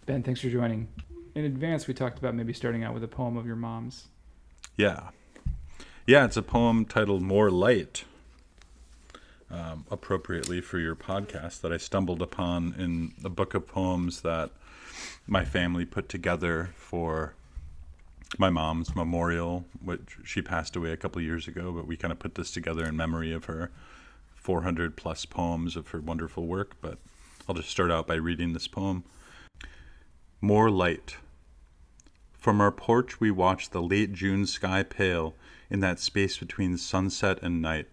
Ben, thanks for joining. In advance, we talked about maybe starting out with a poem of your mom's. Yeah. Yeah, it's a poem titled More Light, appropriately for your podcast, that I stumbled upon in a book of poems that my family put together for my mom's memorial, which she passed away a couple of years ago, but we kind of put this together in memory of her 400 plus poems of her wonderful work. But I'll just start out by reading this poem. More Light. From our porch we watch the late June sky pale in that space between sunset and night.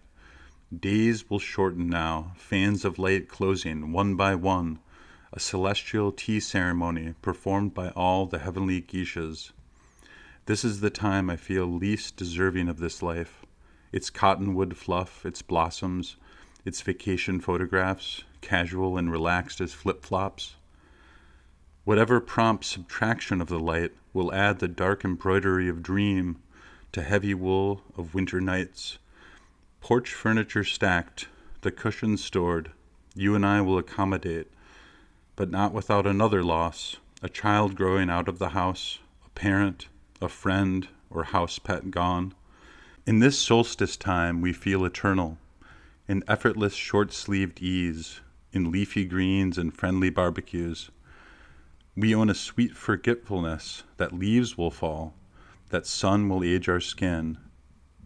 Days will shorten now, fans of light closing one by one, a celestial tea ceremony performed by all the heavenly geishas. This is the time I feel least deserving of this life, its cottonwood fluff, its blossoms, its vacation photographs, casual and relaxed as flip-flops. Whatever prompts subtraction of the light will add the dark embroidery of dream to heavy wool of winter nights. Porch furniture stacked, the cushions stored, you and I will accommodate, but not without another loss, a child growing out of the house, a parent, a friend, or house pet gone. In this solstice time we feel eternal, in effortless short-sleeved ease, in leafy greens and friendly barbecues. We own a sweet forgetfulness that leaves will fall, that sun will age our skin,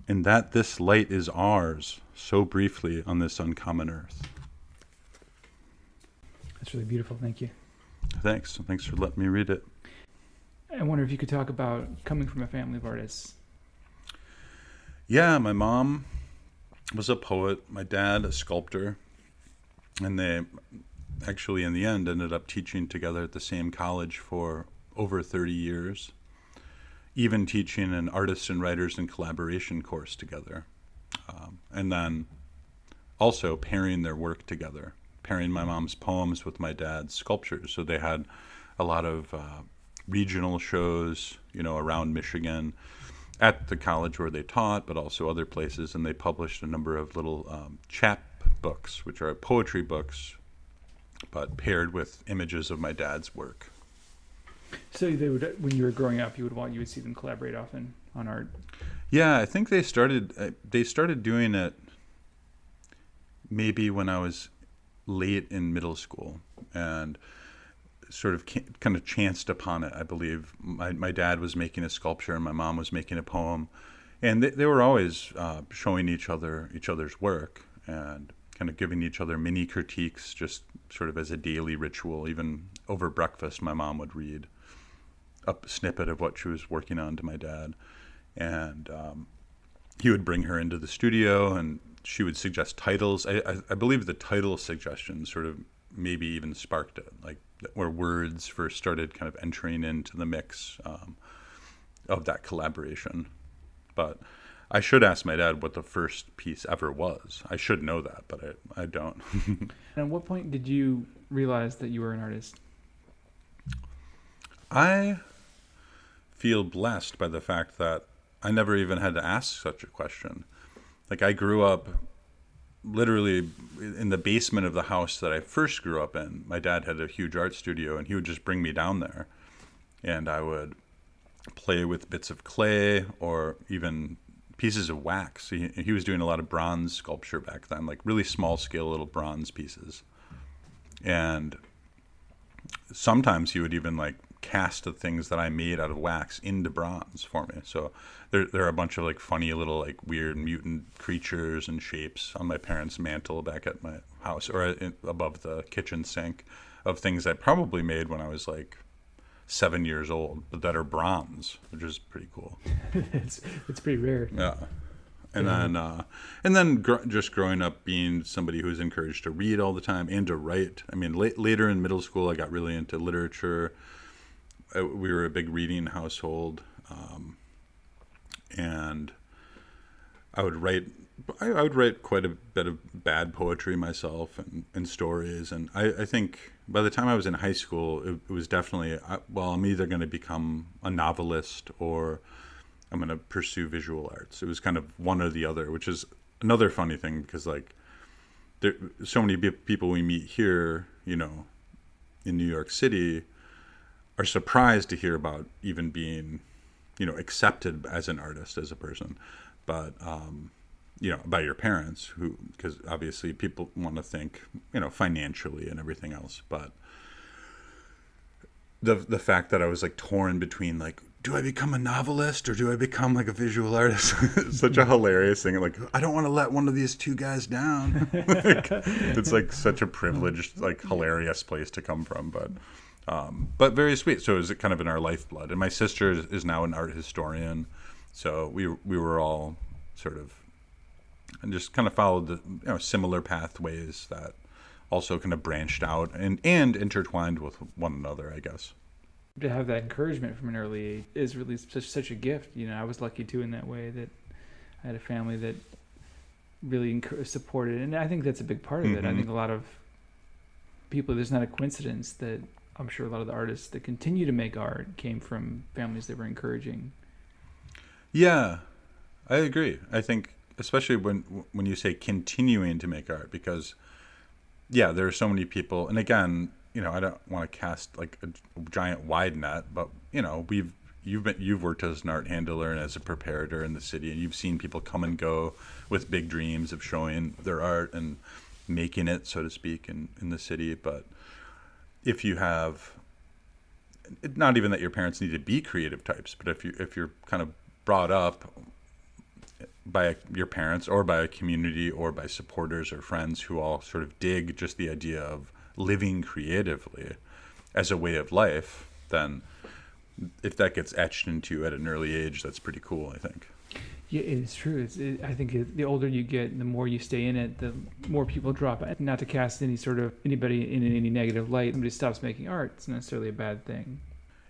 and that this light is ours so briefly on this uncommon earth. That's really beautiful. Thank you. Thanks. Thanks for letting me read it. I wonder if you could talk about coming from a family of artists. Yeah, my mom was a poet, my dad a sculptor, and they actually in the end ended up teaching together at the same college for over 30 years, even teaching an artists and writers in collaboration course together, and then also pairing their work together, pairing my mom's poems with my dad's sculptures. So they had a lot of regional shows, around Michigan at the college where they taught, but also other places, and they published a number of little chap books, which are poetry books, but paired with images of my dad's work. So they would, when you were growing up, you would see them collaborate often on art. Yeah, I think they started doing it maybe when I was late in middle school, and sort of kind of chanced upon it. I believe my dad was making a sculpture and my mom was making a poem, and they were always showing each other's work and kind of giving each other mini critiques, just sort of as a daily ritual. Even over breakfast, my mom would read a snippet of what she was working on to my dad, and he would bring her into the studio and she would suggest titles. I believe the title suggestion sort of maybe even sparked it, like where words first started kind of entering into the mix of that collaboration. But I should ask my dad what the first piece ever was. I should know that, but I don't. And at what point did you realize that you were an artist? I feel blessed by the fact that I never even had to ask such a question. Like, I grew up literally in the basement of the house that I first grew up in. My dad had a huge art studio, and he would just bring me down there, and I would play with bits of clay or even pieces of wax. He was doing a lot of bronze sculpture back then, like really small scale little bronze pieces. And sometimes he would even like cast the things that I made out of wax into bronze for me. So there are a bunch of like funny little like weird mutant creatures and shapes on my parents' mantle back at my house, or above the kitchen sink, of things I probably made when I was like 7 years old, but that are bronze, which is pretty cool. it's pretty rare. Yeah. And then just growing up being somebody who was encouraged to read all the time and to write. I mean, later in middle school, I got really into literature. We were a big reading household, and I would write quite a bit of bad poetry myself and stories. And I think by the time I was in high school, it was definitely, I'm either going to become a novelist or I'm going to pursue visual arts. It was kind of one or the other, which is another funny thing because like so many people we meet here, in New York City are surprised to hear about even being, accepted as an artist, as a person. But, by your parents, who, because obviously people want to think, financially and everything else. But the fact that I was like torn between like, do I become a novelist or do I become like a visual artist? It's such a hilarious thing. Like, I don't want to let one of these two guys down. Like, it's like such a privileged, like hilarious place to come from, but very sweet. So it was kind of in our lifeblood. And my sister is now an art historian, so we were all sort of, and just kind of followed the similar pathways that also kind of branched out and intertwined with one another, I guess. To have that encouragement from an early age is really such a gift. I was lucky too in that way, that I had a family that really supported, and I think that's a big part of it. I think a lot of people, there's not a coincidence that I'm sure a lot of the artists that continue to make art came from families that were encouraging. Yeah, I agree. I think especially when you say continuing to make art, because there are so many people, and again, I don't want to cast like a giant wide net, but you've worked as an art handler and as a preparator in the city, and you've seen people come and go with big dreams of showing their art and making it, so to speak, in the city. But if you have, not even that your parents need to be creative types, but if you're kind of brought up by your parents or by a community or by supporters or friends who all sort of dig just the idea of living creatively as a way of life, then if that gets etched into you at an early age, that's pretty cool, I think. Yeah, it's true. I think the older you get, the more you stay in it, the more people drop out. Not to cast anybody in any negative light. Somebody stops making art, it's not necessarily a bad thing.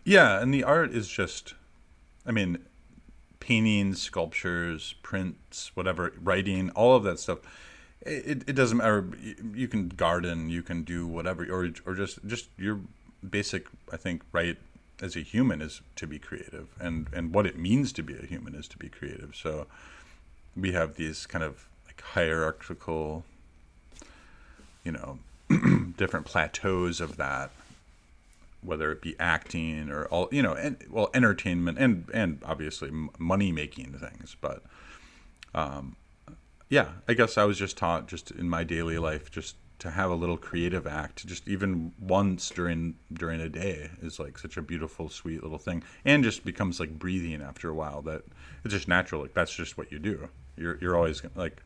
Yeah, and the art is just, paintings, sculptures, prints, whatever, writing, all of that stuff. It doesn't matter. You can garden, you can do whatever, or just your basic, I think, right as a human is to be creative, and what it means to be a human is to be creative. So we have these kind of like hierarchical, different plateaus of that, whether it be acting or all, entertainment and obviously money making things, but. I guess I was just taught just in my daily life just to have a little creative act, just even once during a day is like such a beautiful, sweet little thing, and just becomes like breathing after a while. That it's just natural. Like that's just what you do. You're always like,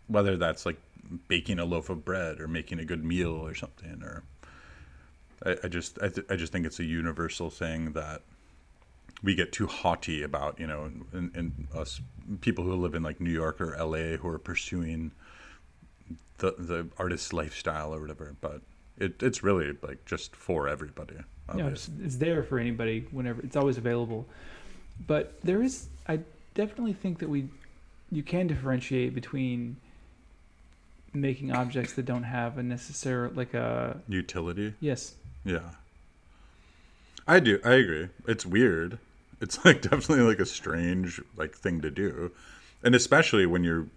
whether that's like baking a loaf of bread or making a good meal or something, or I just think it's a universal thing that we get too haughty about, and us people who live in like New York or LA who are pursuing the artist's lifestyle or whatever. But it's really like just for everybody. Yeah, it's there for anybody whenever. It's always available. But I definitely think that you can differentiate between making objects that don't have a necessary like a utility. Yes. Yeah. I agree. It's weird. It's like definitely like a strange like thing to do, and especially when you're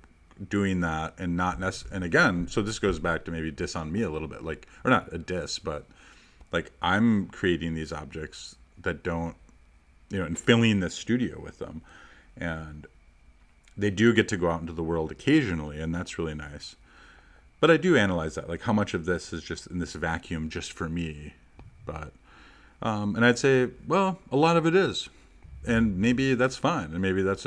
doing that and not and again, so this goes back to maybe diss on me a little bit, like, or not a diss, but like I'm creating these objects that don't, and filling this studio with them, and they do get to go out into the world occasionally, and that's really nice. But I do analyze that, like how much of this is just in this vacuum just for me, but. And I'd say, well, a lot of it is, and maybe that's fine, and maybe that's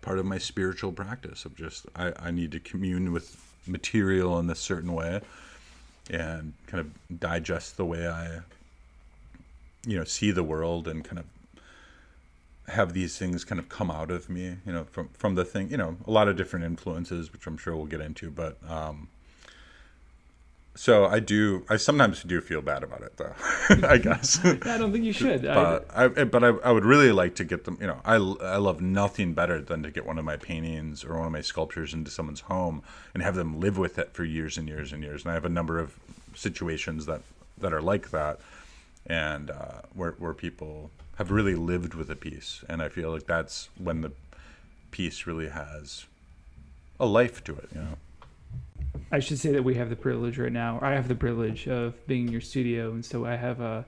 part of my spiritual practice of just I need to commune with material in this certain way, and kind of digest the way I, see the world, and kind of have these things kind of come out of me, from the thing, a lot of different influences, which I'm sure we'll get into, but. So I sometimes do feel bad about it, though. I guess. I don't think you should. But I would really like to get them. I love nothing better than to get one of my paintings or one of my sculptures into someone's home and have them live with it for years and years and years. And I have a number of situations that are like that, and where people have really lived with a piece, and I feel like that's when the piece really has a life to it. I should say that we have the privilege right now. I have the privilege of being in your studio, and so I have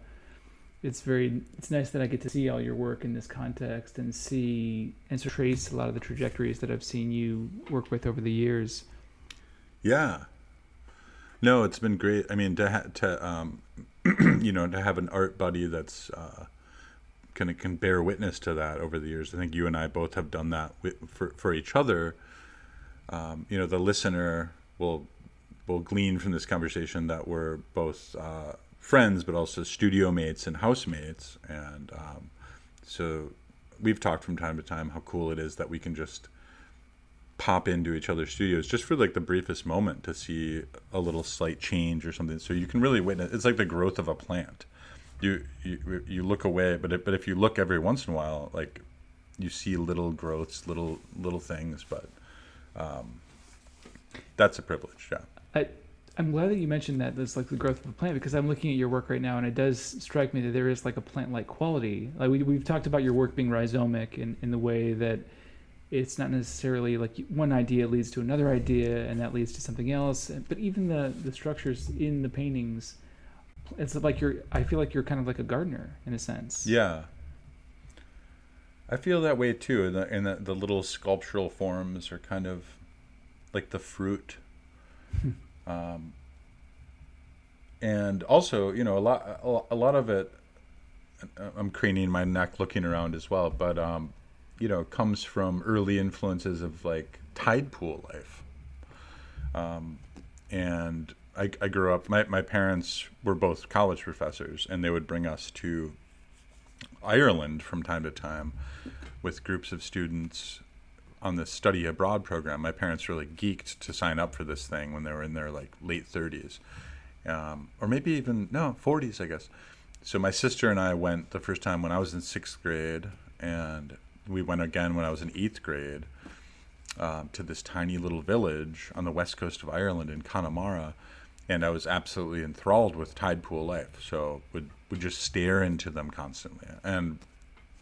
it's nice that I get to see all your work in this context and see and sort of trace a lot of the trajectories that I've seen you work with over the years. Yeah. No, it's been great. I mean, to have an art buddy that's can bear witness to that over the years. I think you and I both have done that for each other. The listener will glean from this conversation that we're both friends, but also studio mates and housemates. And so we've talked from time to time how cool it is that we can just pop into each other's studios just for like the briefest moment to see a little slight change or something. So you can really witness. It's like the growth of a plant. You look away, but if you look every once in a while, like you see little growths, little things. But that's a privilege. Yeah. I'm glad that you mentioned that. That's like the growth of a plant, because I'm looking at your work right now, and it does strike me that there is like a plant-like quality. Like we've talked about your work being rhizomic in the way that it's not necessarily like one idea leads to another idea, and that leads to something else. But even the structures in the paintings, it's like I feel like you're kind of like a gardener in a sense. Yeah. I feel that way too. The little sculptural forms are kind of like the fruit. And also, a lot of it, I'm craning my neck looking around as well, but comes from early influences of like tide pool life. And I grew up, my parents were both college professors, and they would bring us to Ireland from time to time with groups of students on the study abroad program. My parents really geeked to sign up for this thing when they were in their like late 30s, or maybe even 40s, I guess. So my sister and I went the first time when I was in 6th grade, and we went again when I was in 8th grade, to this tiny little village on the west coast of Ireland in Connemara, and I was absolutely enthralled with tide pool life. So would just stare into them constantly, and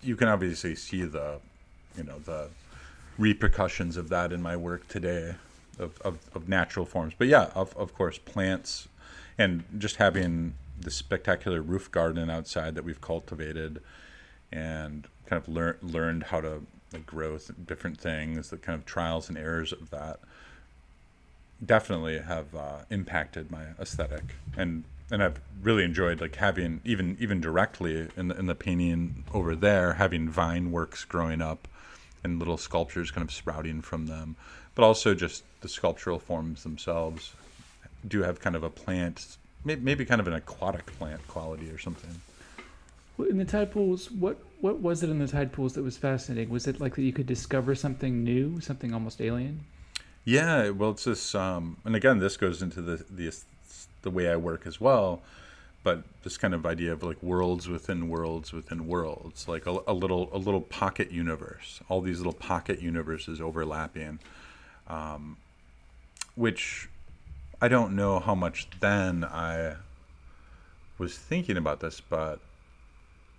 you can obviously see the repercussions of that in my work today of natural forms. But yeah, of course, plants, and just having this spectacular roof garden outside that we've cultivated and kind of learned how to grow different things, the kind of trials and errors of that definitely have impacted my aesthetic, and I've really enjoyed like having even directly in the painting over there, having vine works growing up and little sculptures kind of sprouting from them, but also just the sculptural forms themselves do have kind of a plant, maybe kind of an aquatic plant quality or something. Well, in the tide pools, what was it in the tide pools that was fascinating? Was it like that you could discover something new, something almost alien? Yeah, well, it's this, and again, this goes into the way I work as well, but this kind of idea of like worlds within worlds within worlds, like a little pocket universe, all these little pocket universes overlapping, which I don't know how much then I was thinking about this, but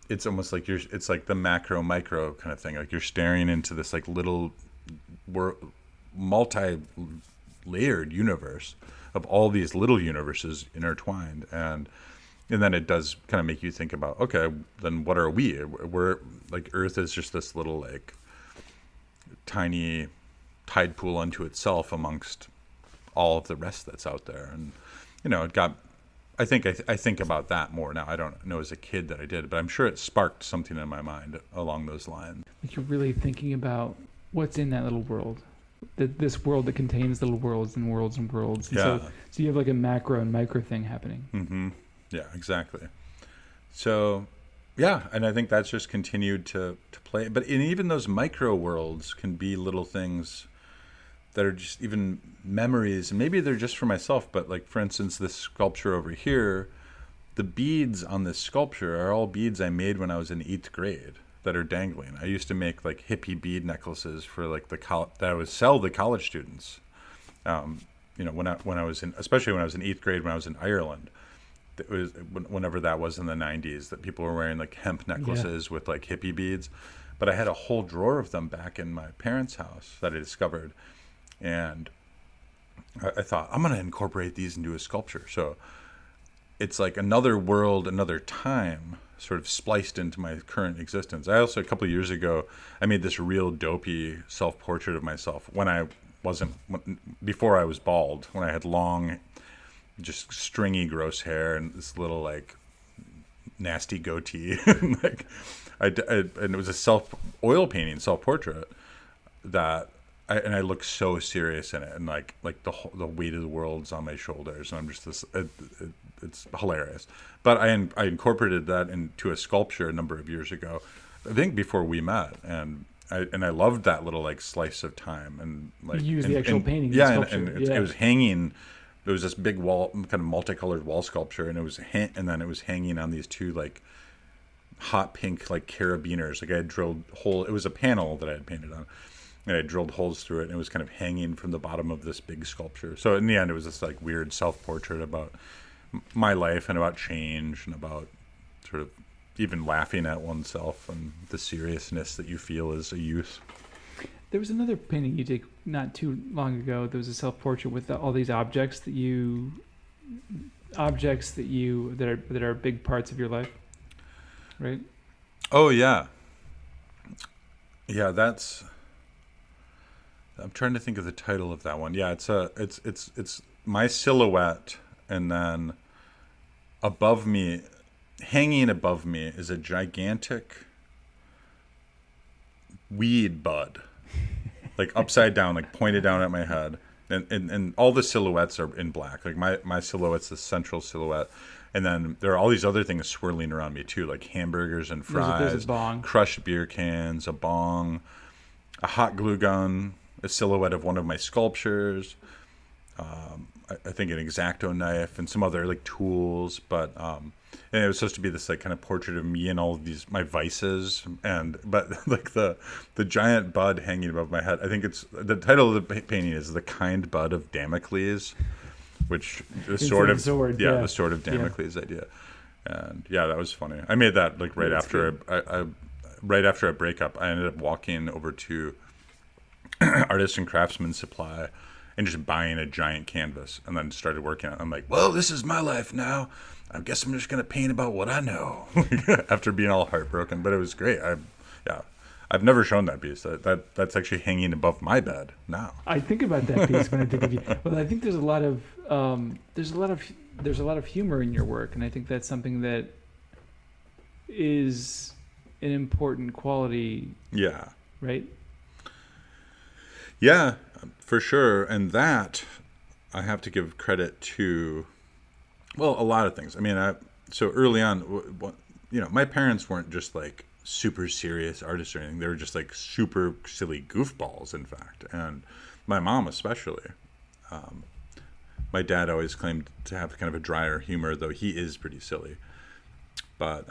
it's almost like it's like the macro micro kind of thing. Like you're staring into this like little multi-layered universe of all these little universes intertwined, and then it does kind of make you think about, okay, then what are we? We're like Earth is just this little like tiny tide pool unto itself amongst all of the rest that's out there. And it got, I think about that more now. I don't know as a kid that I did, but I'm sure it sparked something in my mind along those lines. Like you're really thinking about what's in that little world, this world that contains little worlds and worlds and worlds. And yeah. So you have like a macro and micro thing happening. Mm-hmm. Yeah, exactly. So, yeah, and I think that's just continued to play. But even those micro worlds can be little things that are just even memories. And maybe they're just for myself, but like, for instance, this sculpture over here, the beads on this sculpture are all beads I made when I was in 8th grade that are dangling. I used to make like hippie bead necklaces for like that I would sell to college students. When I was in, especially when I was in 8th grade, when I was in Ireland. It was whenever that was in the 90s, that people were wearing like hemp necklaces with like hippie beads. But I had a whole drawer of them back in my parents' house that I discovered, and I thought, I'm going to incorporate these into a sculpture. So it's like another world, another time sort of spliced into my current existence. I also, a couple of years ago, I made this real dopey self-portrait of myself before I was bald, when I had long, just stringy, gross hair and this little like nasty goatee. Like, and it was a oil painting self-portrait that I look so serious in it, and like the weight of the world's on my shoulders, and I'm just this. It's hilarious. But I incorporated that into a sculpture a number of years ago, I think before we met, and I loved that little like slice of time, and like you used the actual painting. Yeah, it was hanging. There was this big wall, kind of multicolored wall sculpture, and it was and then it was hanging on these two like hot pink like carabiners. Like I had drilled hole. It was a panel that I had painted on. And I drilled holes through it, and it was kind of hanging from the bottom of this big sculpture. So in the end, it was this like weird self-portrait about my life and about change and about sort of even laughing at oneself and the seriousness that you feel as a youth. There was another painting you did not too long ago. There was a self-portrait with all these objects that are big parts of your life, right? Oh yeah, I'm trying to think of the title of that one. Yeah, it's my silhouette, and then above me, hanging above me, is a gigantic weed bud, like upside down, like pointed down at my head, and all the silhouettes are in black. Like my silhouette's the central silhouette, and then there are all these other things swirling around me too, like hamburgers and fries, there's a bong, crushed beer cans, a bong, a hot glue gun, a silhouette of one of my sculptures, I think an X-Acto knife, and some other like tools. But and it was supposed to be this like kind of portrait of me and all of these my vices, but like the giant bud hanging above my head. I think it's the title of the painting is "The Kind Bud of Damocles," which is sort of the sort of Damocles idea. And yeah, that was funny. I made that like right after a breakup. I ended up walking over to Artist and Craftsman Supply and just buying a giant canvas, and then started working on it. I'm like, well, this is my life now. I guess I'm just going to paint about what I know. After being all heartbroken. But it was great. I've never shown that piece. That's actually hanging above my bed now. I think about that piece when I think of you. Well, I think there's a lot of humor in your work, and I think that's something that is an important quality. Yeah. Right? Yeah, for sure. And that I have to give credit to, well, a lot of things. I mean, so early on, my parents weren't just like super serious artists or anything. They were just like super silly goofballs, in fact. And my mom especially. My dad always claimed to have kind of a drier humor, though he is pretty silly. But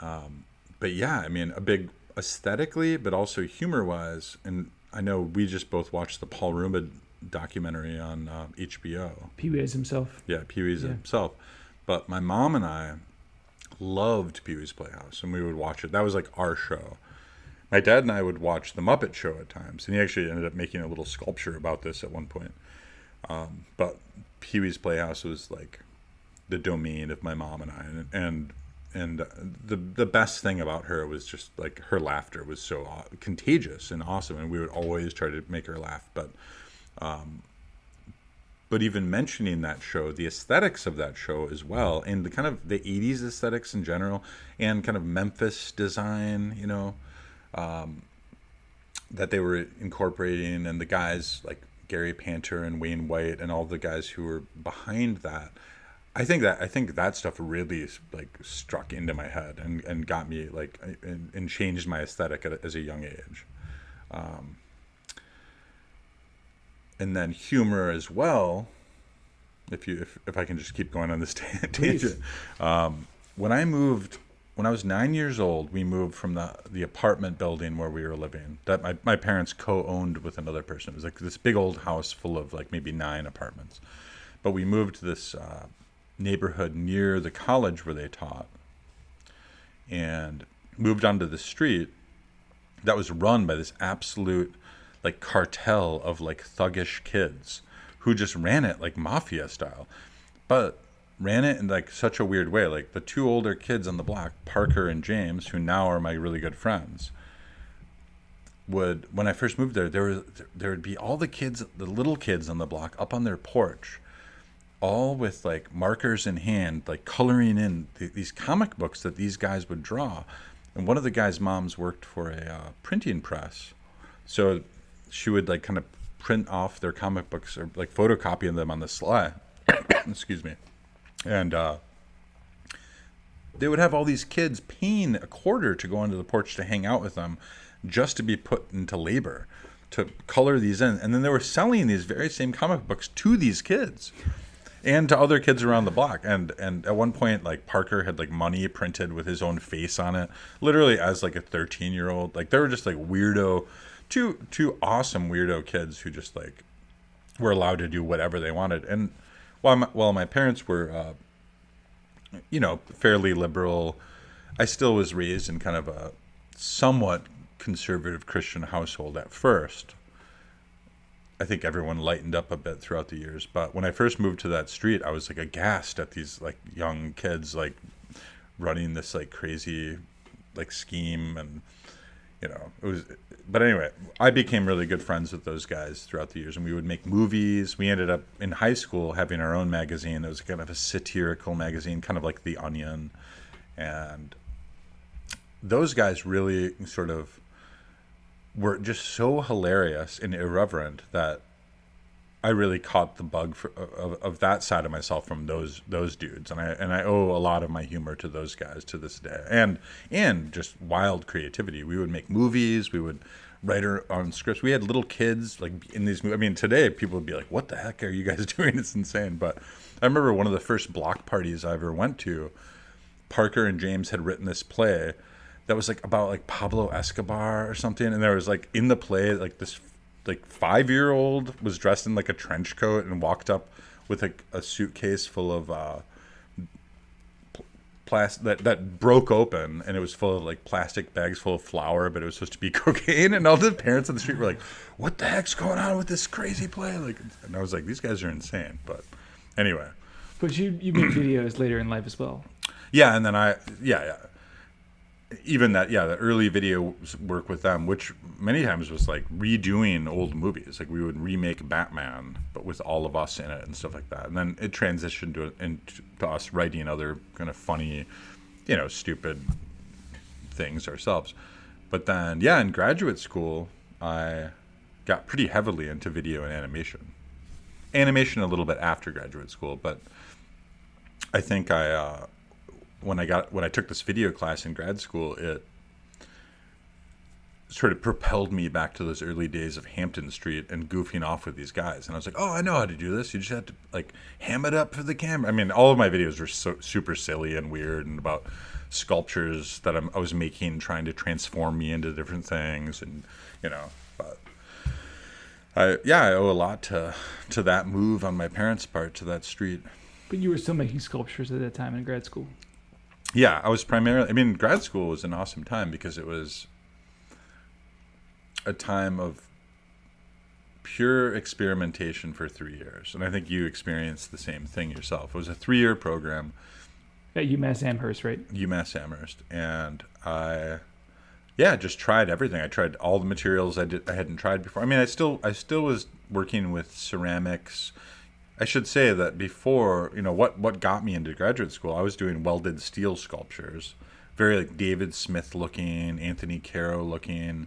yeah, I mean, a big aesthetically, but also humor-wise. And I know we just both watched the Paul Ruma documentary on HBO. Pee-wee's himself. Yeah, Pee-wee's himself. But my mom and I loved Pee-wee's Playhouse, and we would watch it. That was like our show. My dad and I would watch The Muppet Show at times, and he actually ended up making a little sculpture about this at one point. But Pee-wee's Playhouse was like the domain of my mom and I, and the best thing about her was just like her laughter was so contagious and awesome, and we would always try to make her laugh. But even mentioning that show, the aesthetics of that show as well, and the kind of the 80s aesthetics in general, and kind of Memphis design, that they were incorporating, and the guys like Gary Panter and Wayne White and all the guys who were behind that. I think that stuff really like struck into my head and got me like and changed my aesthetic as a young age. And then humor as well. If I can just keep going on this tangent. When I was 9 years old, we moved from the apartment building where we were living that my parents co-owned with another person. It was like this big old house full of like maybe 9 apartments. But we moved to this neighborhood near the college where they taught, and moved onto the street that was run by this absolute like cartel of like thuggish kids who just ran it like mafia style. But ran it in like such a weird way. Like the two older kids on the block, Parker and James, who now are my really good friends, would, when I first moved there, there would be all the kids, the little kids on the block up on their porch, all with like markers in hand, like coloring in these comic books that these guys would draw. And one of the guys' moms worked for a printing press, so she would like kind of print off their comic books or like photocopying them on the sly. Excuse me. And they would have all these kids paying a quarter to go onto the porch to hang out with them, just to be put into labor to color these in. And then they were selling these very same comic books to these kids and to other kids around the block. And at one point, like Parker had like money printed with his own face on it, literally as like a 13-year-old. Like they were just like weirdo, two awesome weirdo kids who just like were allowed to do whatever they wanted. And while my parents were, fairly liberal, I still was raised in kind of a somewhat conservative Christian household at first. I think everyone lightened up a bit throughout the years. But when I first moved to that street, I was like aghast at these like young kids like running this like crazy like scheme. And it was, but anyway, I became really good friends with those guys throughout the years, and we would make movies. We ended up in high school having our own magazine. It was kind of a satirical magazine, kind of like The Onion. And those guys really sort of were just so hilarious and irreverent that I really caught the bug of that side of myself from those dudes, and I owe a lot of my humor to those guys to this day, and just wild creativity. We would make movies, we would write our own scripts. We had little kids like in these movies. I mean, today people would be like, "What the heck are you guys doing? It's insane." But I remember one of the first block parties I ever went to. Parker and James had written this play that was like about like Pablo Escobar or something, and there was like in the play like this like 5-year-old was dressed in like a trench coat and walked up with like a suitcase full of plastic that broke open, and it was full of like plastic bags full of flour, but it was supposed to be cocaine. And all the parents on the street were like, "What the heck's going on with this crazy play?" Like, and I was like, "These guys are insane." But anyway, but you made videos later in life as well. Yeah, and then even that, the early video work with them, which many times was like redoing old movies. Like we would remake Batman, but with all of us in it and stuff like that. And then it transitioned to us writing other kind of funny, stupid things ourselves. But then, in graduate school, I got pretty heavily into video and animation. Animation a little bit after graduate school, but I think when I took this video class in grad school, it sort of propelled me back to those early days of Hampton Street and goofing off with these guys. And I was like, "Oh, I know how to do this. You just have to like ham it up for the camera." I mean, all of my videos were so super silly and weird and about sculptures that I was making, trying to transform me into different things, and But I owe a lot to that move on my parents' part to that street. But you were still making sculptures at that time in grad school. Yeah, I was primarily... I mean, grad school was an awesome time because it was a time of pure experimentation for 3 years. And I think you experienced the same thing yourself. It was a 3-year program. At UMass Amherst, right? UMass Amherst. And I just tried everything. I tried all the materials I hadn't tried before. I mean, I still was working with ceramics. I should say that before, what got me into graduate school, I was doing welded steel sculptures, very like David Smith looking, Anthony Caro looking,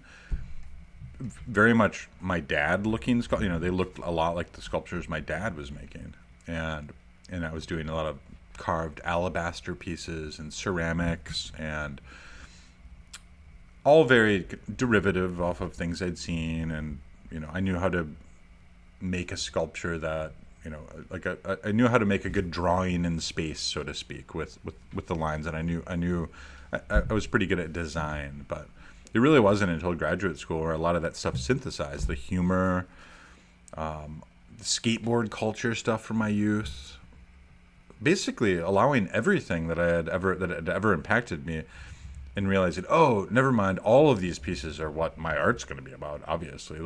very much my dad looking. They looked a lot like the sculptures my dad was making, and I was doing a lot of carved alabaster pieces and ceramics, and all very derivative off of things I'd seen, and I knew how to make a sculpture that. I knew how to make a good drawing in space, so to speak, with the lines, and I was pretty good at design. But it really wasn't until graduate school where a lot of that stuff synthesized. The humor, the skateboard culture stuff from my youth, basically allowing everything that had ever impacted me, and realizing, oh, never mind, all of these pieces are what my art's going to be about. Obviously,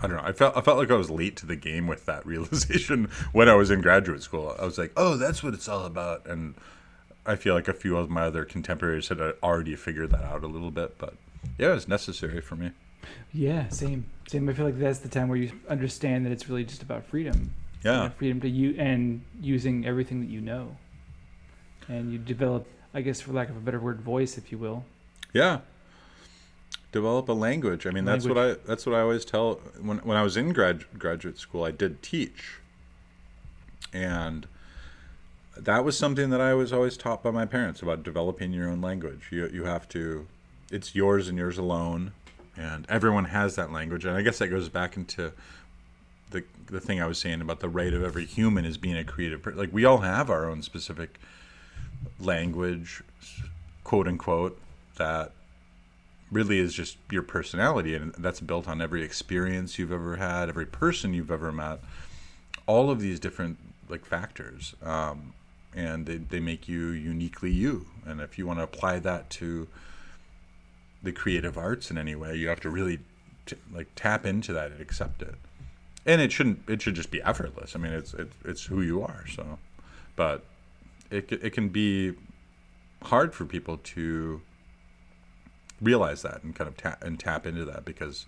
I don't know. I felt like I was late to the game with that realization when I was in graduate school. I was like, oh, that's what it's all about. And I feel like a few of my other contemporaries had already figured that out a little bit, but yeah, it was necessary for me. Yeah, same. Same. I feel like that's the time where you understand that it's really just about freedom. Yeah. Freedom to you and using everything that you know. And you develop, I guess, for lack of a better word, voice, if you will. Yeah. Develop a language. I mean, that's what I always tell when I was in graduate school. I did teach, and that was something that I was always taught by my parents about developing your own language. You have to, it's yours and yours alone, and everyone has that language. And I guess that goes back into the thing I was saying about the right of every human is being a creative. Like we all have our own specific language, quote unquote, that really is just your personality, and that's built on every experience you've ever had, every person you've ever met, all of these different like factors, and they make you uniquely you. And if you want to apply that to the creative arts in any way, you have to really tap into that and accept it. And it should just be effortless. I mean, it's who you are. So, but it can be hard for people to realize that and kind of tap into that, because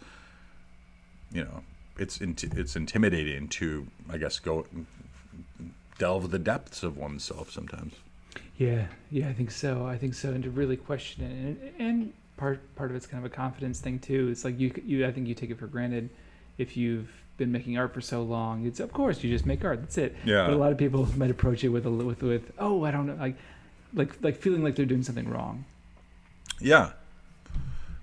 it's intimidating to, I guess, go delve the depths of oneself sometimes. Yeah, I think so, and to really question it, and part of it's kind of a confidence thing too. It's like you I think you take it for granted if you've been making art for so long. It's, of course, you just make art, that's it. Yeah. But a lot of people might approach it with oh, I don't know, like feeling like they're doing something wrong. Yeah.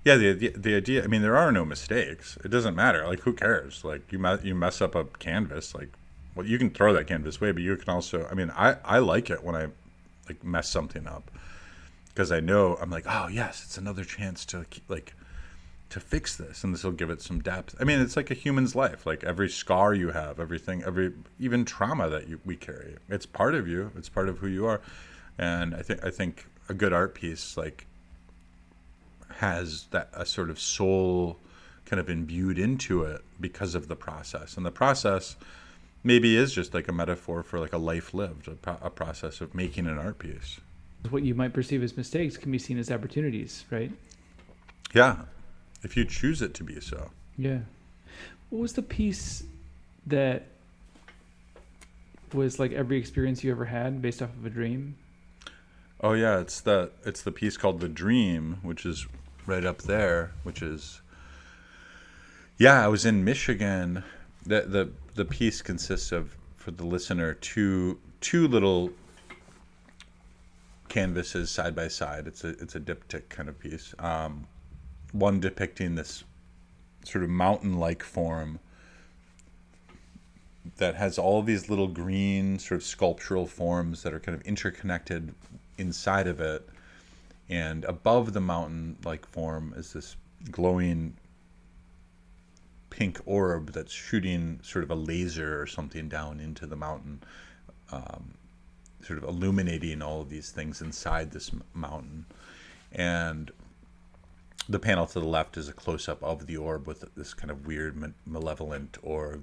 Yeah, the idea. I mean, there are no mistakes. It doesn't matter. Like, who cares? Like, you mess up a canvas. Like, well, you can throw that canvas away, but you can also. I mean, I like it when I like mess something up, because I know I'm like, oh yes, it's another chance to to fix this, and this will give it some depth. I mean, it's like a human's life. Like every scar you have, even trauma that we carry, it's part of you. It's part of who you are, and I think a good art piece has that a sort of soul kind of imbued into it because of the process. And the process maybe is just like a metaphor for like a life lived, a process of making an art piece. What you might perceive as mistakes can be seen as opportunities, right? Yeah, if you choose it to be so. Yeah. What was the piece that was like every experience you ever had based off of a dream? Oh yeah, it's the piece called The Dream, which is right up there, which is, yeah, I was in Michigan. The piece consists of, for the listener, two little canvases side by side. It's a diptych kind of piece. One depicting this sort of mountain-like form that has all these little green sort of sculptural forms that are kind of interconnected inside of it. And above the mountain-like form is this glowing pink orb that's shooting sort of a laser or something down into the mountain, sort of illuminating all of these things inside this mountain. And the panel to the left is a close-up of the orb with this kind of weird, malevolent or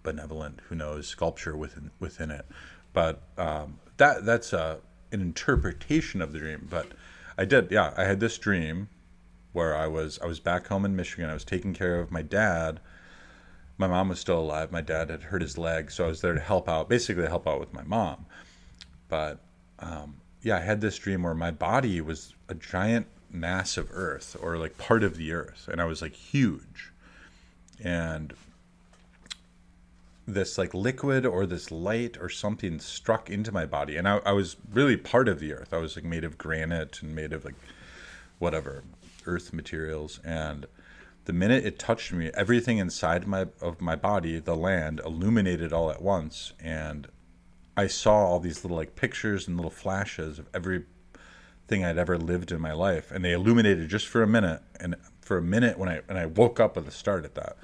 benevolent, who knows, sculpture within it. But that's an interpretation of the dream. But I had this dream where I was back home in Michigan. I was taking care of my dad. My mom was still alive. My dad had hurt his leg, so I was there to help out with my mom. But I had this dream where my body was a giant mass of earth, or like part of the earth, and I was like huge. And this like liquid or this light or something struck into my body, and I was really part of the earth. I was like made of granite and made of like whatever earth materials, and the minute it touched me, everything inside of my body, the land, illuminated all at once, and I saw all these little like pictures and little flashes of everything I'd ever lived in my life, and they illuminated just for a minute. And for a minute, when I woke up at the start at that,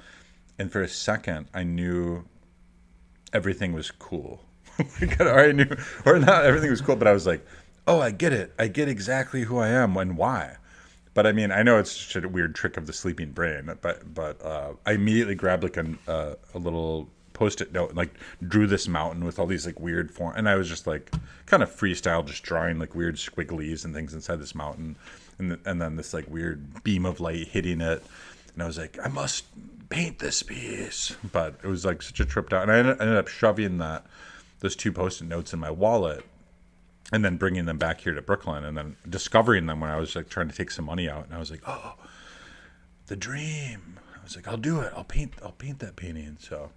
and for a second, I knew everything was cool. I knew, or not everything was cool, but I was like, oh, I get it. I get exactly who I am and why. But I mean, I know it's just a weird trick of the sleeping brain, but I immediately grabbed like a little post-it note and like drew this mountain with all these like weird form, and I was just like kind of freestyle, just drawing like weird squigglies and things inside this mountain, and then this like weird beam of light hitting it, and I was like, I must paint this piece. But it was like such a trip down, and I ended up shoving those 2 post-it notes in my wallet, and then bringing them back here to Brooklyn, and then discovering them when I was like trying to take some money out, and I was like, oh, the dream. I was like, I'll do it. I'll paint that painting. So,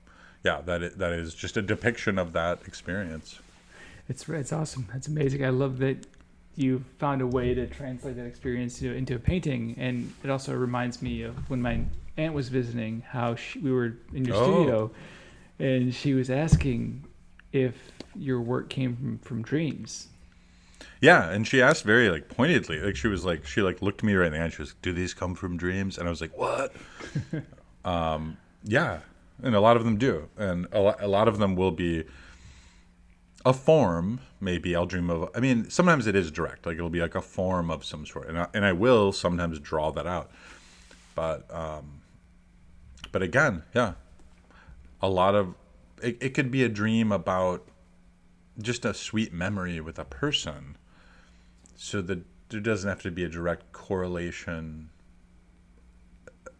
yeah, that is just a depiction of that experience. It's awesome. That's amazing. I love that you found a way to translate that experience into a painting, and it also reminds me of when my aunt was visiting, how we were in your studio, and she was asking if your work came from dreams. Yeah, and she asked very like pointedly, like she looked me right in the eye and she was, do these come from dreams? And I was like, what? Yeah, and a lot of them do, and a lot of them will be a form. Maybe I'll dream of, I mean, sometimes it is direct, like it'll be like a form of some sort, and I will sometimes draw that out, but again, yeah, a lot of it could be a dream about just a sweet memory with a person, so that there doesn't have to be a direct correlation,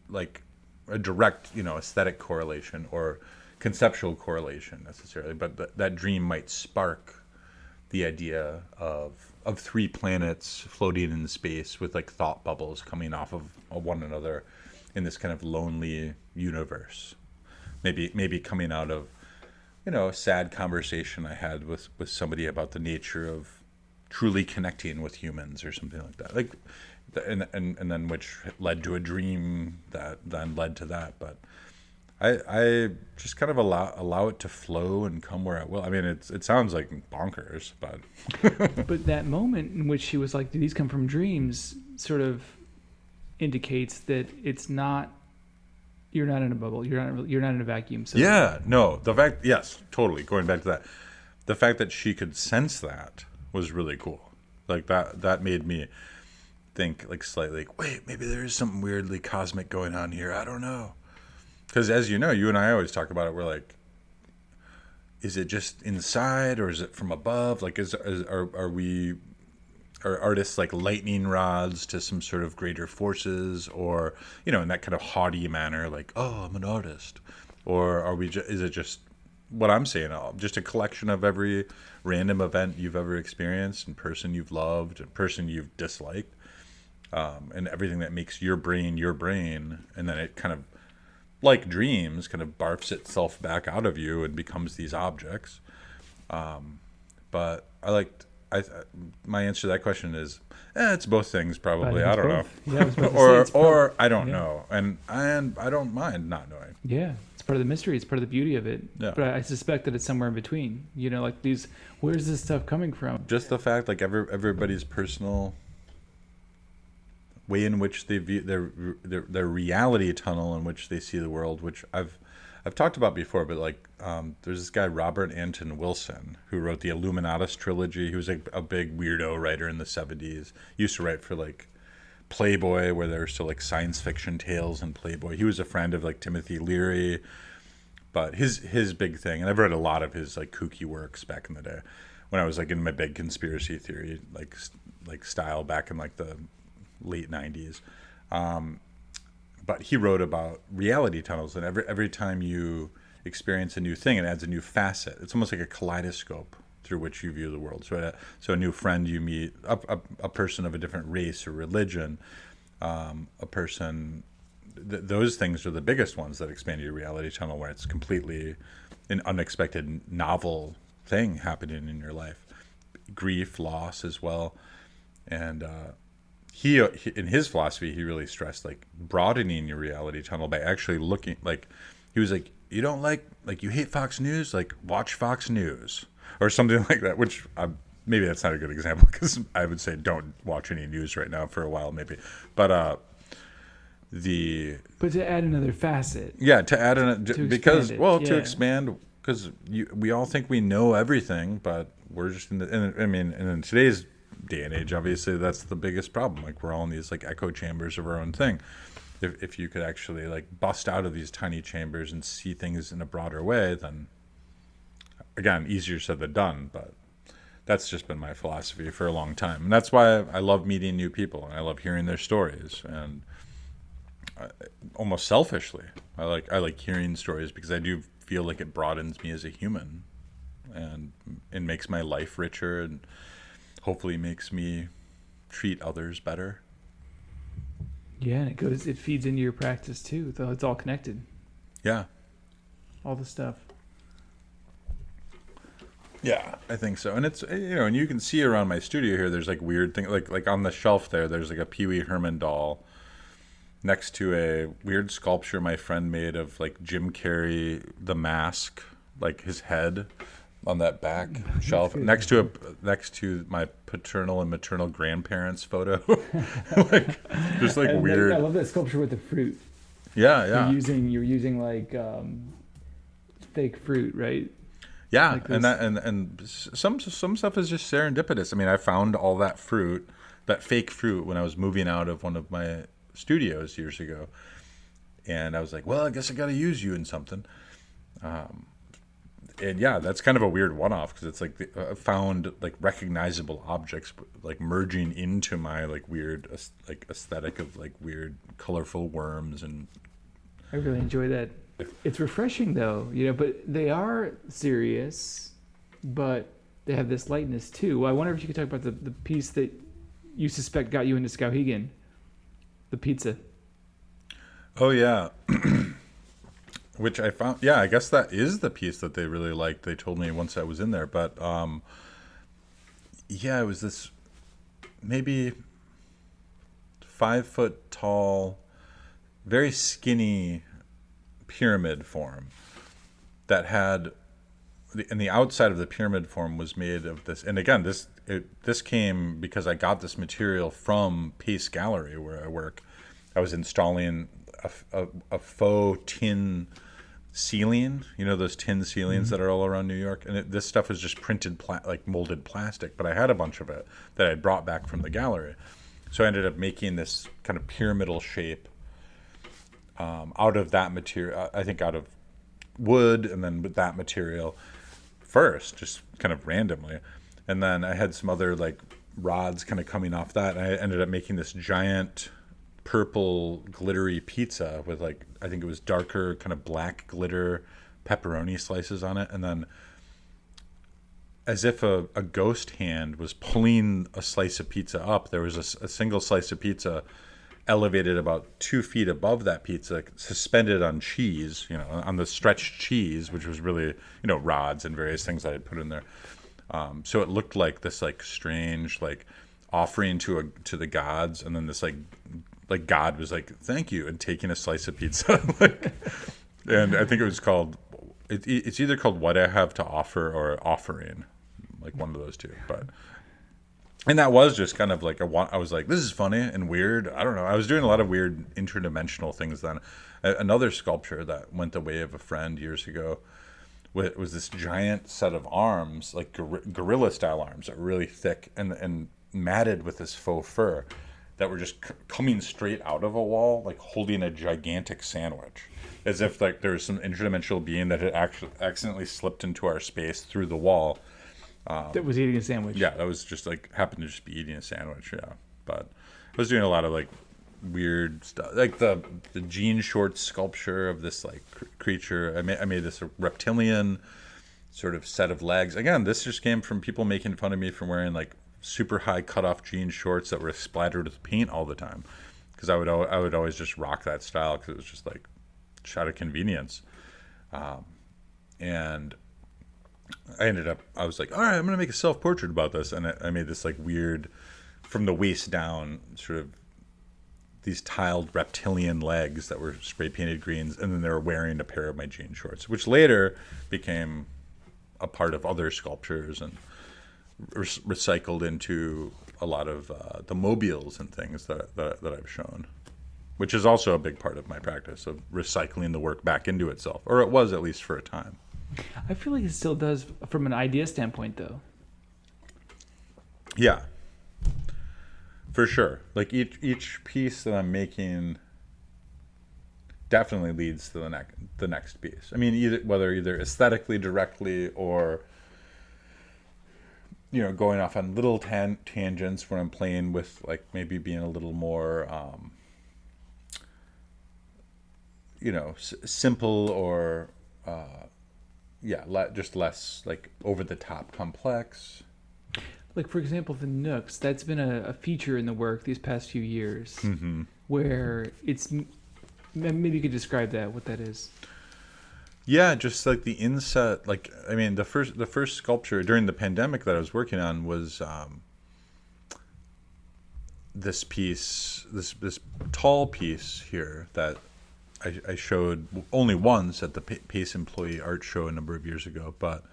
like a direct, aesthetic correlation or conceptual correlation necessarily, but that dream might spark the idea of 3 planets floating in space with like thought bubbles coming off of one another in this kind of lonely universe. Maybe coming out of a sad conversation I had with somebody about the nature of truly connecting with humans or something like that. Like, and then which led to a dream that then led to that. But I just kind of allow it to flow and come where it will. I mean, it sounds like bonkers, but but that moment in which she was like, "Do these come from dreams?" sort of indicates that it's not. You're not in a bubble. You're not in a vacuum. So yeah, no. Yes, totally. Going back to that, the fact that she could sense that was really cool. Like that made me think like slightly, like, wait, maybe there is something weirdly cosmic going on here. I don't know. Because as you know, you and I always talk about it. We're like, is it just inside or is it from above? Like, are artists like lightning rods to some sort of greater forces, or in that kind of haughty manner, like, oh, I'm an artist, or are we? Is it just what I'm saying? Just a collection of every random event you've ever experienced, and person you've loved, and person you've disliked, and everything that makes your brain, and then it kind of, like dreams, kind of barfs itself back out of you and becomes these objects. But my answer to that question is, it's both things probably. I don't know. Yeah, or I don't know, and I don't mind not knowing. Yeah, it's part of the mystery. It's part of the beauty of it. Yeah. But I suspect that it's somewhere in between. Like these. Where's this stuff coming from? Just the fact, like everybody's personal way in which they view their reality tunnel in which they see the world, which I've talked about before, but like there's this guy Robert Anton Wilson who wrote the Illuminatus trilogy. He was a big weirdo writer in the 70s. He used to write for like Playboy, where there were still like science fiction tales in Playboy. He was a friend of like Timothy Leary, but his big thing, and I've read a lot of his like kooky works back in the day when I was like in my big conspiracy theory like style back in like the late 90s. But he wrote about reality tunnels, and every time you experience a new thing, it adds a new facet. It's almost like a kaleidoscope through which you view the world. So a new friend you meet, a person of a different race or religion, a person, those things are the biggest ones that expand your reality tunnel, where it's completely an unexpected, novel thing happening in your life. Grief, loss as well. And he in his philosophy, he really stressed like broadening your reality tunnel by actually looking, like he was like, you don't like you hate Fox News, like watch Fox News or something like that, which maybe that's not a good example, because I would say don't watch any news right now for a while maybe, but to add another facet, to add to expand, because we all think we know everything, but we're just in today's day and age, obviously that's the biggest problem. Like we're all in these like echo chambers of our own thing. If you could actually like bust out of these tiny chambers and see things in a broader way, then again, easier said than done, but that's just been my philosophy for a long time. And that's why I love meeting new people and I love hearing their stories. And almost selfishly, I like hearing stories because I do feel like it broadens me as a human, and it makes my life richer, and hopefully makes me treat others better. Yeah, and it feeds into your practice too. So it's all connected. Yeah. All the stuff. Yeah, I think so. And it's, and you can see around my studio here, there's like weird things, like on the shelf there's like a Pee Wee Herman doll next to a weird sculpture my friend made of like Jim Carrey, the mask, like his head on that back shelf next to my paternal and maternal grandparents' photo. Like just like weird. I love that sculpture with the fruit. Yeah. You're using like fake fruit, right? Yeah, like and some stuff is just serendipitous. I mean, I found all that fruit, that fake fruit, when I was moving out of one of my studios years ago, and I was like, well, I guess I got to use you in something. And yeah, that's kind of a weird one-off because it's like I found like recognizable objects like merging into my like weird like aesthetic of like weird colorful worms. And I really enjoy that. It's refreshing though, but they are serious, but they have this lightness too. Well, I wonder if you could talk about the piece that you suspect got you into Skowhegan, the pizza. Oh yeah. Which I found, yeah, I guess that is the piece that they really liked. They told me once I was in there, but yeah, it was this maybe 5 foot tall, very skinny pyramid form that had, and the outside of the pyramid form was made of this. And again, this came because I got this material from Pace Gallery where I work. I was installing a faux tin ceiling, those tin ceilings that are all around New York, and this stuff is just printed like molded plastic, but I had a bunch of it that I brought back from the gallery, so I ended up making this kind of pyramidal shape out of that material. I think out of wood, and then with that material first, just kind of randomly, and then I had some other like rods kind of coming off that, and I ended up making this giant purple glittery pizza with like, I think it was darker kind of black glitter pepperoni slices on it, and then as if a ghost hand was pulling a slice of pizza up, there was a single slice of pizza elevated about 2 feet above that pizza, suspended on cheese, on the stretched cheese, which was really, rods and various things I had put in there. So it looked like this like strange like offering to the gods, and then this like God was like, thank you, and taking a slice of pizza. And I think it was called, it's either called What I Have to Offer or Offering, like one of those two. And that was just kind of like I was like, this is funny and weird. I don't know. I was doing a lot of weird interdimensional things then. Another sculpture that went the way of a friend years ago was this giant set of arms, like gorilla style arms that were really thick and matted with this faux fur, that were just coming straight out of a wall, like holding a gigantic sandwich, as if like there was some interdimensional being that had actually accidentally slipped into our space through the wall. That was eating a sandwich. Yeah, that was just like happened to just be eating a sandwich. Yeah, but I was doing a lot of like weird stuff, like the jean shorts sculpture of this like creature. I made this reptilian sort of set of legs. Again, this just came from people making fun of me for wearing like super high cutoff jean shorts that were splattered with paint all the time, because I would always just rock that style because it was just like out of convenience. And I was like, all right, I'm gonna make a self-portrait about this, and I made this like weird, from the waist down, sort of these tiled reptilian legs that were spray painted greens, and then they were wearing a pair of my jean shorts, which later became a part of other sculptures and recycled into a lot of the mobiles and things that I've shown, which is also a big part of my practice of recycling the work back into itself, or it was at least for a time. I feel like it still does from an idea standpoint, though. Yeah, For sure. Like each piece that I'm making definitely leads to the next piece. I mean, either aesthetically directly, or going off on little tangents when I'm playing with, like, maybe being a little more simple, or just less like over the top complex. Like, for example, the nooks, that's been a feature in the work these past few years, where it's, maybe you could describe that, what that is. Yeah, just like the inset. Like, I mean, the first sculpture during the pandemic that I was working on was this piece, this tall piece here that I showed only once at the Pace Employee Art Show a number of years ago. But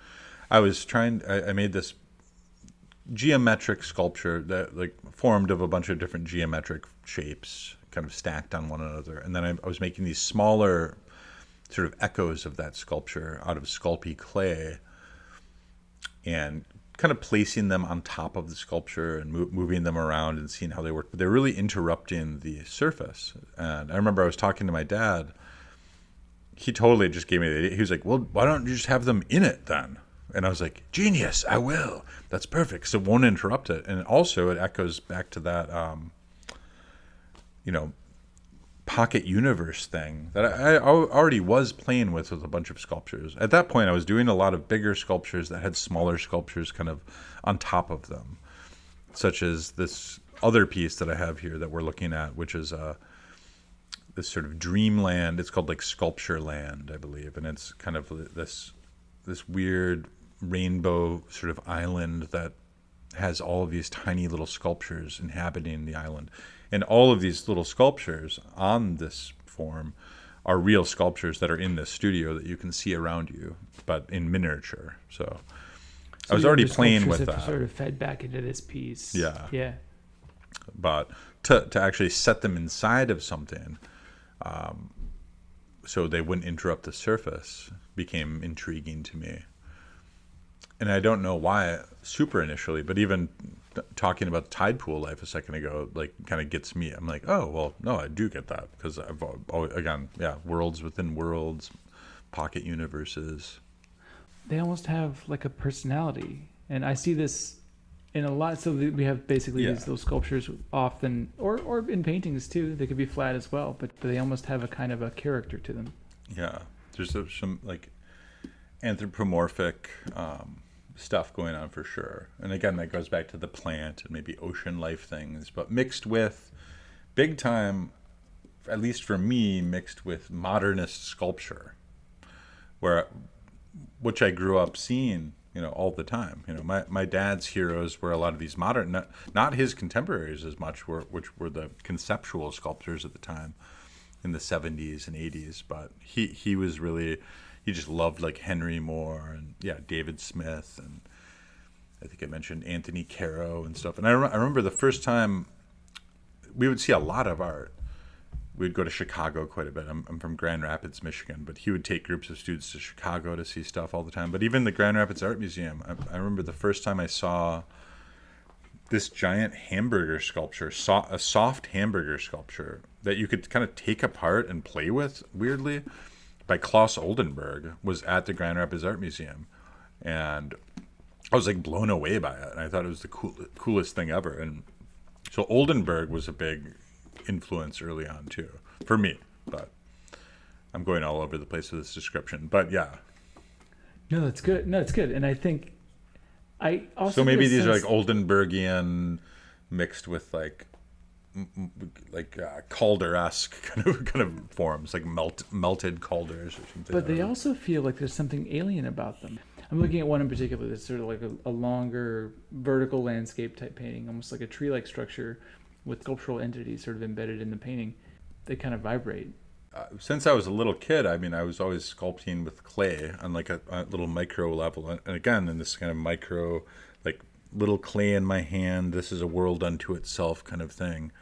I made this geometric sculpture that, like, formed of a bunch of different geometric shapes kind of stacked on one another, and then I was making these smaller sort of echoes of that sculpture out of Sculpey clay, and kind of placing them on top of the sculpture and moving them around and seeing how they work. But they're really interrupting the surface. And I remember I was talking to my dad. He totally just gave me the idea. He was like, well, why don't you just have them in it then? And I was like, genius, I will. That's perfect. So it won't interrupt it. And also it echoes back to that, pocket universe thing that I already was playing with a bunch of sculptures. At that point, I was doing a lot of bigger sculptures that had smaller sculptures kind of on top of them, such as this other piece that I have here that we're looking at, which is this sort of dreamland. It's called like Sculpture Land, I believe, and it's kind of this weird rainbow sort of island that has all of these tiny little sculptures inhabiting the island. And all of these little sculptures on this form are real sculptures that are in this studio that you can see around you, but in miniature. So I was already playing with that. Sort of fed back into this piece. Yeah. Yeah. But to actually set them inside of something, so they wouldn't interrupt the surface, became intriguing to me. And I don't know why super initially, but even talking about tide pool life a second ago, like, kind of gets me. I'm like, oh, well, no, I do get that, because I've always, again, worlds within worlds, pocket universes. They almost have like a personality, and I see this in a lot. So we have basically those sculptures often, or in paintings too. They could be flat as well, but they almost have a kind of a character to them. Yeah, there's some like anthropomorphic stuff going on for sure. And again, that goes back to the plant and maybe ocean life things, but mixed with big time, at least for me, mixed with modernist sculpture, which I grew up seeing, all the time. My dad's heroes were a lot of these modern, not his contemporaries as much, which were the conceptual sculptors at the time in the 70s and 80s, but he was really, he just loved like Henry Moore and David Smith, and I think I mentioned Anthony Caro and stuff. And I remember the first time we would see a lot of art. We'd go to Chicago quite a bit. I'm from Grand Rapids, Michigan, but he would take groups of students to Chicago to see stuff all the time. But even the Grand Rapids Art Museum, I remember the first time I saw this giant hamburger sculpture, a soft hamburger sculpture that you could kind of take apart and play with, weirdly, by Klaus Oldenburg, was at the Grand Rapids Art Museum. And I was like blown away by it. And I thought it was the coolest thing ever. And so Oldenburg was a big influence early on too, for me. But I'm going all over the place with this description. But yeah. No, that's good. No, it's good. And I think I also... So maybe these are like Oldenburgian mixed with like Calder-esque kind of forms, like melted Calders or something. But they also feel like there's something alien about them. I'm looking at one in particular that's sort of like a longer vertical landscape type painting, almost like a tree-like structure with sculptural entities sort of embedded in the painting. They kind of vibrate. Since I was a little kid, I mean, I was always sculpting with clay on like a little micro level. And again, in this kind of micro, like little clay in my hand, this is a world unto itself kind of thing.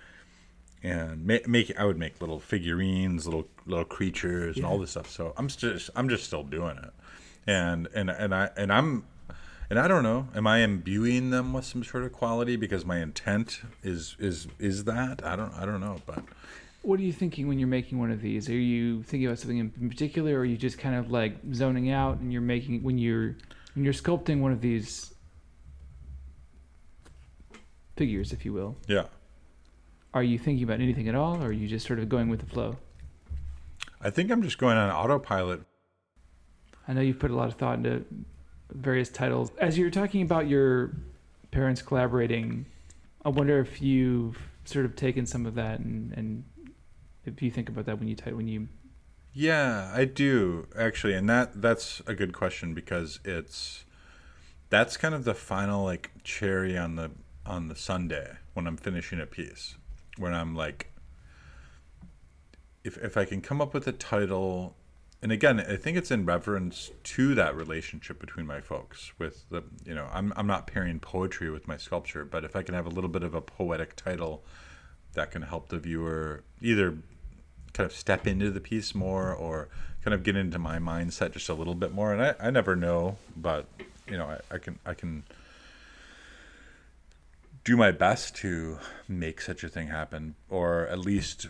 And I would make little figurines, little creatures, and all this stuff. So I'm just still doing it. And And I don't know, am I imbuing them with some sort of quality because my intent is that? I don't know, but What are you thinking when you're making one of these? Are you thinking about something in particular, or are you just kind of like zoning out and you're making when you're sculpting one of these figures, if you will? yeah. Are you thinking about anything at all, or are you just sort of going with the flow? I think I'm just going on autopilot. I know you've put a lot of thought into various titles. As you're talking about your parents collaborating, I wonder if you've sort of taken some of that and if you think about that when you. Yeah, I do actually, and that's a good question because that's kind of the final like cherry on the sundae when I'm finishing a piece, when I'm like, if I can come up with a title, and again, I think it's in reverence to that relationship between my folks. With the, I'm not pairing poetry with my sculpture, but if I can have a little bit of a poetic title that can help the viewer either kind of step into the piece more or kind of get into my mindset just a little bit more. And I never know, but I can do my best to make such a thing happen, or at least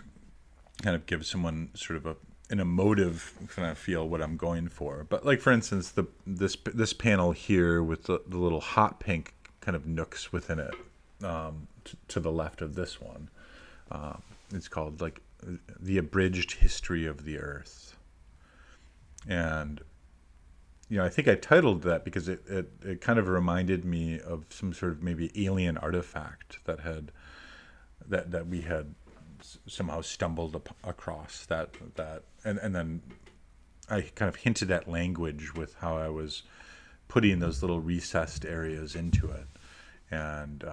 kind of give someone sort of an emotive kind of feel what I'm going for. But like, for instance, this panel here with the little hot pink kind of nooks within it, to the left of this one, it's called like The Abridged History of the Earth. And I think I titled that because it kind of reminded me of some sort of maybe alien artifact that we had somehow stumbled across that and then I kind of hinted at language with how I was putting those little recessed areas into it, and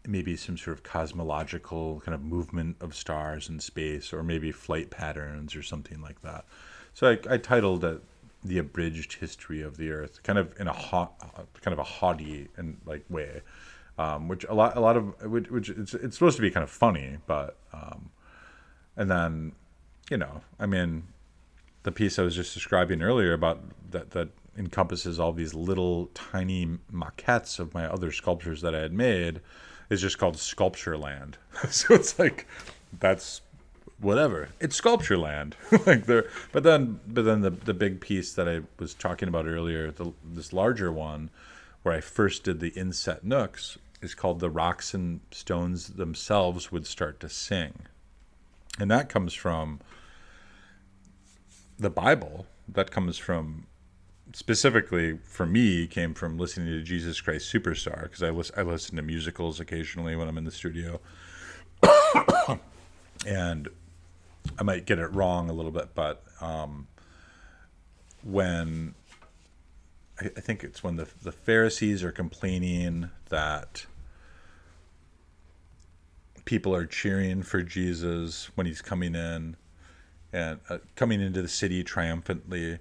maybe some sort of cosmological kind of movement of stars in space, or maybe flight patterns or something like that. So I titled it The Abridged History of the Earth, kind of in a haughty and like way, which a lot of which it's supposed to be kind of funny, but and then I mean, the piece I was just describing earlier about that encompasses all these little tiny maquettes of my other sculptures that I had made is just called Sculpture Land. So it's like, that's whatever, it's Sculpture Land. Like there, but then the big piece that I was talking about earlier, this larger one where I first did the inset nooks, is called The Rocks and Stones Themselves Would Start to Sing. And that comes from the Bible. That comes from, specifically for me, came from listening to Jesus Christ Superstar, because I listen to musicals occasionally when I'm in the studio. And I might get it wrong a little bit, but when I think it's when the Pharisees are complaining that people are cheering for Jesus when he's coming in and coming into the city triumphantly,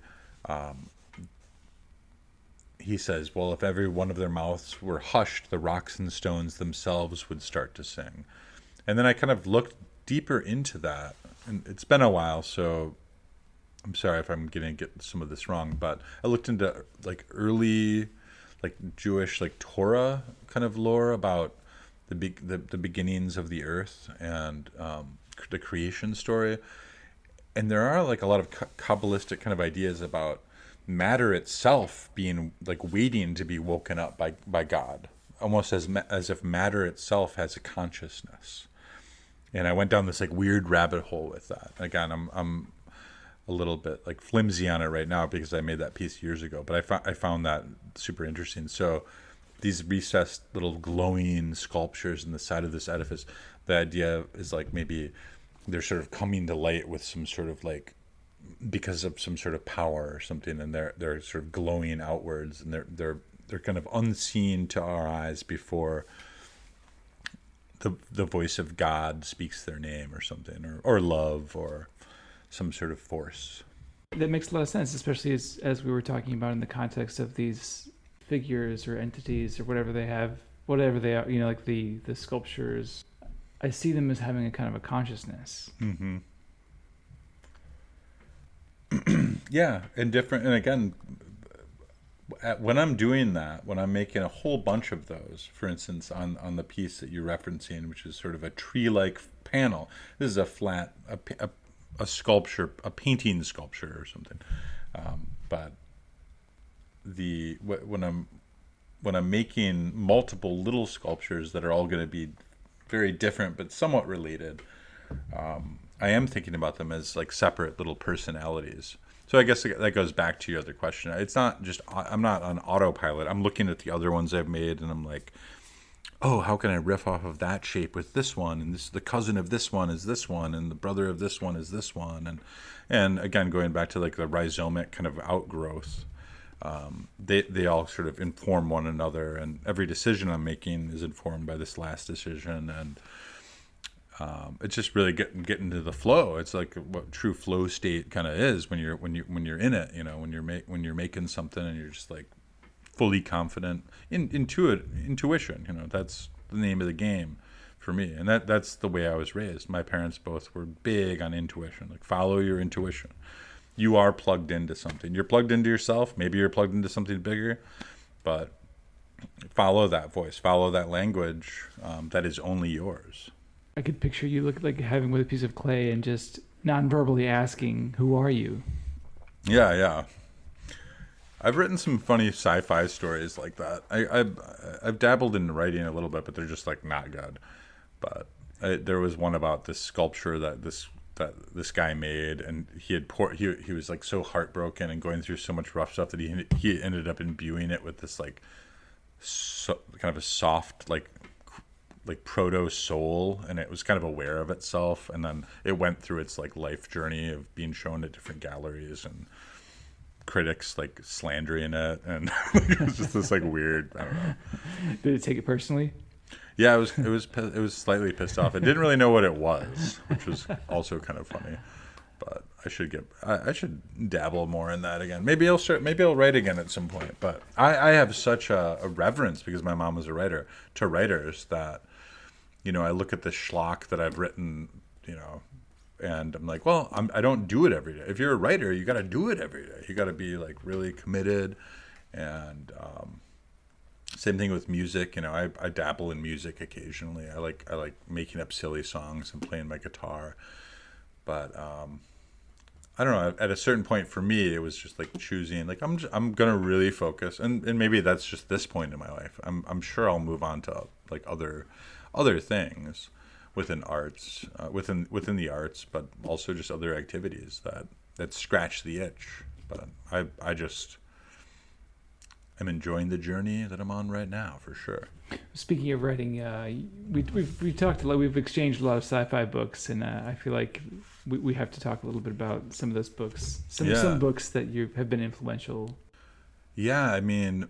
he says, well, if every one of their mouths were hushed, the rocks and stones themselves would start to sing. And then I kind of looked deeper into that, and it's been a while, so I'm sorry if I'm going to get some of this wrong, but I looked into like early, like Jewish, like Torah kind of lore about the beginnings of the earth and the creation story. And there are like a lot of Kabbalistic kind of ideas about matter itself being like waiting to be woken up by God, almost as if matter itself has a consciousness. And I went down this like weird rabbit hole with that. Again, I'm a little bit like flimsy on it right now because I made that piece years ago, but I found that super interesting. So these recessed little glowing sculptures in the side of this edifice, the idea is like maybe they're sort of coming to light with some sort of like, because of some sort of power or something, and they're sort of glowing outwards, and they're kind of unseen to our eyes before the voice of God speaks their name or something, or love, or some sort of force. That makes a lot of sense, especially as we were talking about in the context of these figures or entities or whatever they are, like the sculptures. I see them as having a kind of a consciousness. Mm-hmm. Yeah, and different, and again, when I'm doing that, when I'm making a whole bunch of those, for instance, on the piece that you're referencing, which is sort of a tree-like panel. This is a flat, a sculpture, a painting sculpture or something. But when I'm making multiple little sculptures that are all going to be very different but somewhat related, I am thinking about them as like separate little personalities. So I guess that goes back to your other question. It's not just, I'm not on autopilot. I'm looking at the other ones I've made and I'm like, oh, how can I riff off of that shape with this one? And this, the cousin of this one is this one, and the brother of this one is this one. And again, going back to like the rhizomic kind of outgrowth, they all sort of inform one another, and every decision I'm making is informed by this last decision. And it's just really getting into the flow. It's like what true flow state kind of is when you're in it. You know, when you're making something and you're just like fully confident in intuition. You know, that's the name of the game for me, and that's the way I was raised. My parents both were big on intuition. Like, follow your intuition. You are plugged into something. You're plugged into yourself. Maybe you're plugged into something bigger, but follow that voice. Follow that language that is only yours. I could picture you look like having with a piece of clay and just non-verbally asking, "Who are you?" Yeah. I've written some funny sci-fi stories like that. I've dabbled in writing a little bit, but they're just like not good. But there was one about this sculpture that this guy made, and he was like so heartbroken and going through so much rough stuff that he ended up imbuing it with this like kind of a soft like proto soul, and it was kind of aware of itself, and then it went through its like life journey of being shown at different galleries and critics like slandering it, and it was just this like weird, I don't know. Did it take it personally? Yeah, it was slightly pissed off. It didn't really know what it was, which was also kind of funny. But I should dabble more in that again. Maybe I'll write again at some point. But I have such a reverence, because my mom was a writer, to writers, that, you know, I look at the schlock that I've written, you know, and I'm like, well, I don't do it every day. If you're a writer, you got to do it every day. You got to be like really committed. And same thing with music. You know, I dabble in music occasionally. I like making up silly songs and playing my guitar. But I don't know. At a certain point for me, it was just like choosing. Like, I'm gonna really focus, and maybe that's just this point in my life. I'm sure I'll move on to like other things within arts, within the arts, but also just other activities that scratch the itch. But I just am enjoying the journey that I'm on right now, for sure. Speaking of writing, we've talked a lot. We've exchanged a lot of sci-fi books, and I feel like we have to talk a little bit about some of those books. Some books that have been influential. Yeah, I mean,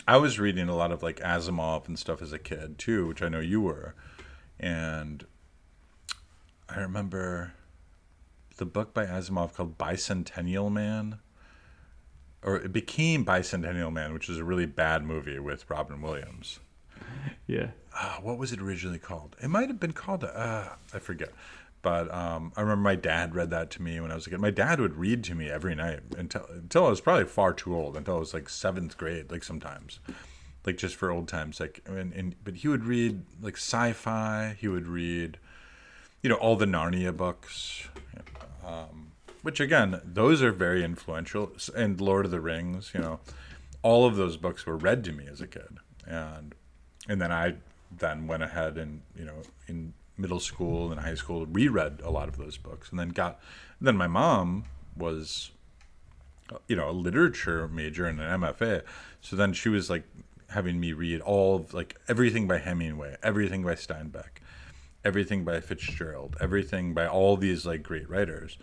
I was reading a lot of like Asimov and stuff as a kid too, which I know you were. And I remember the book by Asimov called Bicentennial Man, or it became Bicentennial Man, which is a really bad movie with Robin Williams. Yeah. What was it originally called? It might have been called, I forget. But I remember my dad read that to me when I was a kid. My dad would read to me every night until I was probably far too old, until I was like 7th grade, like sometimes. Like just for old times, like, but he would read like sci-fi. He would read, you know, all the Narnia books, which again, those are very influential. And Lord of the Rings, you know, all of those books were read to me as a kid, and then I went ahead and, you know, in middle school and high school reread a lot of those books, and then my mom was, you know, a literature major and an MFA, so then she was like having me read all of like everything by Hemingway, everything by Steinbeck, everything by Fitzgerald, everything by all these like great writers.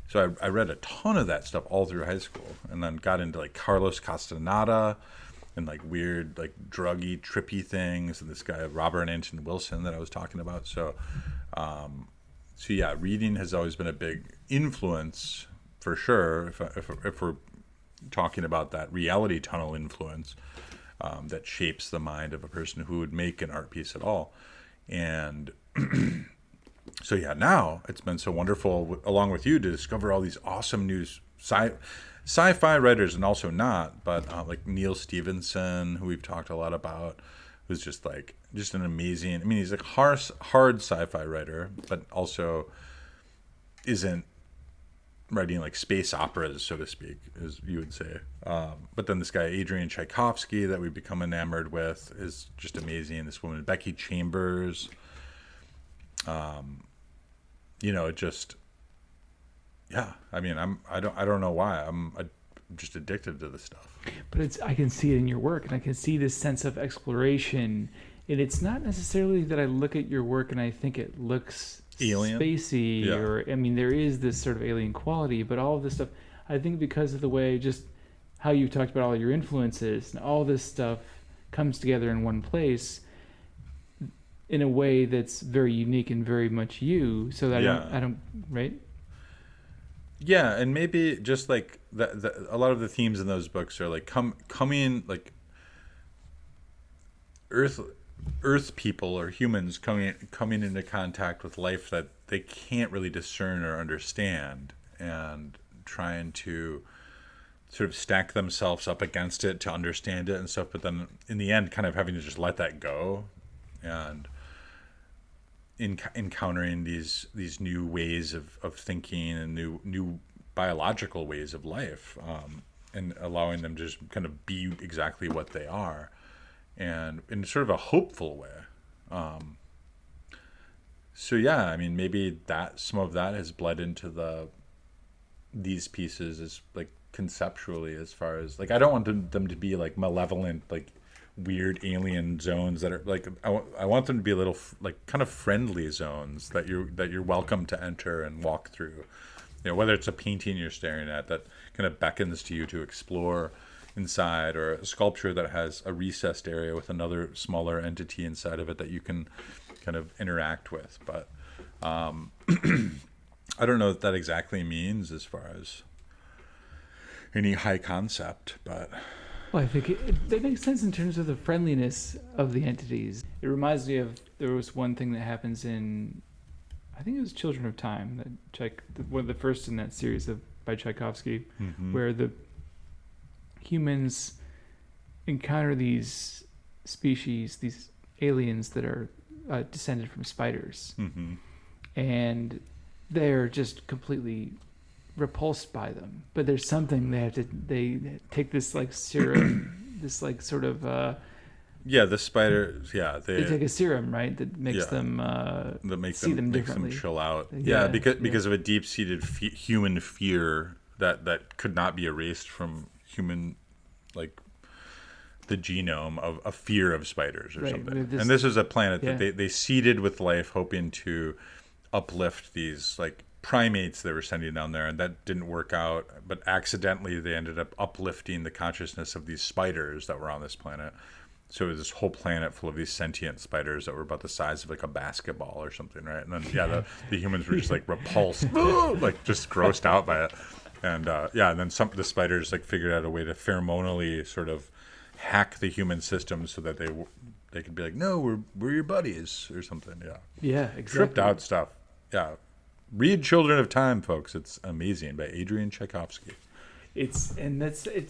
So I read a ton of that stuff all through high school, and then got into like Carlos Castaneda and like weird like druggy trippy things, and this guy Robert Anton Wilson that I was talking about. So yeah, reading has always been a big influence for sure, if we're talking about that reality tunnel influence that shapes the mind of a person who would make an art piece at all. And so yeah, now it's been so wonderful along with you to discover all these awesome new sci-fi writers and also not, but like Neil Stephenson, who we've talked a lot about, who's just an amazing. I mean, he's a hard sci-fi writer, but also isn't writing like space operas, so to speak, as you would say. But then this guy Adrian Tchaikovsky that we've become enamored with is just amazing. This woman Becky Chambers, just yeah. I mean, I don't know why I'm just addicted to this stuff. But I can see it in your work, and I can see this sense of exploration. And it's not necessarily that I look at your work and I think it looks alien, spacey, or I mean, there is this sort of alien quality, but all of this stuff, I think, because of the way just how you talked about all your influences and all this stuff comes together in one place in a way that's very unique and very much you. So that I don't right. Yeah, and maybe just like a lot of the themes in those books are like coming like Earth people or humans coming into contact with life that they can't really discern or understand, and trying to sort of stack themselves up against it to understand it and stuff. But then in the end, kind of having to just let that go, and encountering these new ways of thinking and new biological ways of life, and allowing them to just kind of be exactly what they are, and in sort of a hopeful way. So yeah, I mean, maybe some of that has bled into these pieces as like conceptually, as far as like, I don't want them to be like malevolent, like weird alien zones that are like, I want them to be a little like kind of friendly zones that you're welcome to enter and walk through. Whether it's a painting you're staring at that kind of beckons to you to explore inside, or a sculpture that has a recessed area with another smaller entity inside of it that you can kind of interact with. But I don't know what that exactly means as far as any high concept, but well, I think that makes sense in terms of the friendliness of the entities. It reminds me of, there was one thing that happens in, I think it was Children of Time, one of the first in that series by Tchaikovsky, where the humans encounter these species, these aliens that are descended from spiders, and they're just completely repulsed by them. But there's something they take this like serum, this like sort of the spiders. Yeah, they take a serum, right, that makes them makes them chill out. Yeah, because of a deep-seated human fear that could not be erased from human, like the genome of a fear of spiders or something. And this is a planet that they seeded with life, hoping to uplift these like primates they were sending down there, and that didn't work out. But accidentally, they ended up uplifting the consciousness of these spiders that were on this planet. So it was this whole planet full of these sentient spiders that were about the size of like a basketball or something, right? And then the humans were just like repulsed, like just grossed out by it. And and then the spiders like figured out a way to pheromonally sort of hack the human system so that they could be like, no, we're your buddies or something. Yeah, exactly. Tripped out stuff. Yeah, read Children of Time, folks. It's amazing, by Adrian Tchaikovsky. It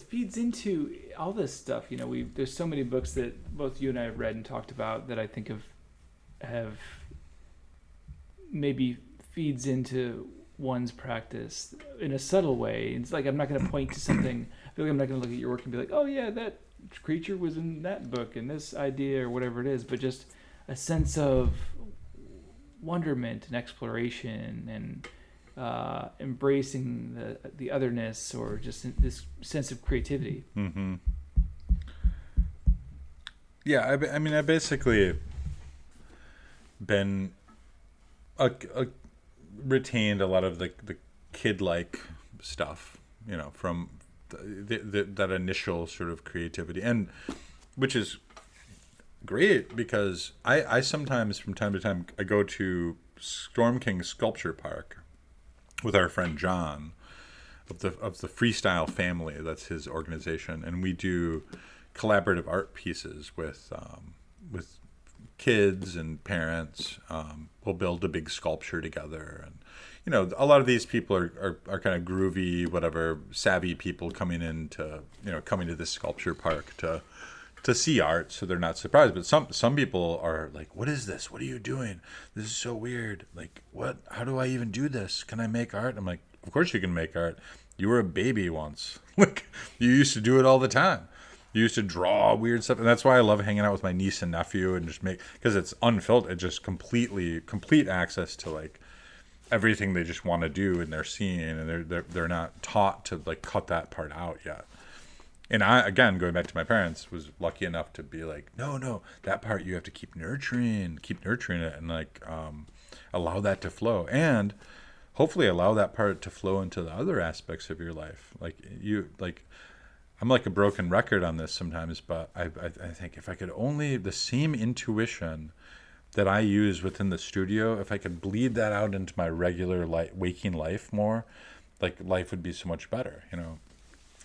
feeds into all this stuff. There's so many books that both you and I have read and talked about that I think have maybe feeds into one's practice in a subtle way. It's like, I'm not going to point to something. I feel like I'm not going to look at your work and be like, oh yeah, that creature was in that book and this idea or whatever it is, but just a sense of wonderment and exploration and embracing the otherness, or just this sense of creativity. Yeah, I mean, I basically been retained a lot of the kid-like stuff, from that initial sort of creativity, and which is great, because I sometimes from time to time I go to Storm King Sculpture Park with our friend John of the Freestyle Family. That's his organization, and we do collaborative art pieces with kids and parents. We'll build a big sculpture together, and a lot of these people are kind of groovy, whatever, savvy people coming to this sculpture park to see art, so they're not surprised. But some people are like, "What is this? What are you doing? This is so weird. Like, what? How do I even do this? Can I make art?" I'm like, "Of course you can make art. You were a baby once. Like, you used to do it all the time. You used to draw weird stuff, and that's why I love hanging out with my niece and nephew and just because it's unfiltered. It just complete access to like everything they just want to do and they're seeing, and they're not taught to like cut that part out yet. And I, again, going back to my parents, was lucky enough to be like, no, that part you have to keep nurturing it, and like allow that to flow, and hopefully allow that part to flow into the other aspects of your life. I'm like a broken record on this sometimes, but I think if I could only, the same intuition that I use within the studio, if I could bleed that out into my regular waking life more, like life would be so much better,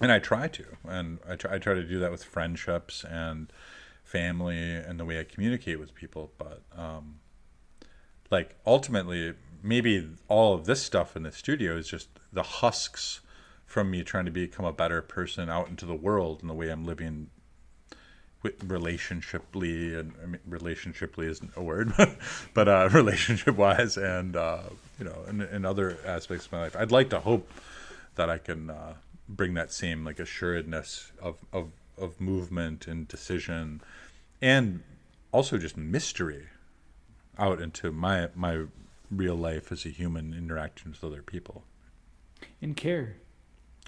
And I try to, and I try to do that with friendships and family and the way I communicate with people. But like ultimately, maybe all of this stuff in the studio is just the husks from me trying to become a better person out into the world and the way I'm living relationshiply, and I mean, relationshiply isn't a word, but relationship wise, and in other aspects of my life. I'd like to hope that I can bring that same like assuredness of movement and decision, and also just mystery out into my real life as a human interacting with other people. And care.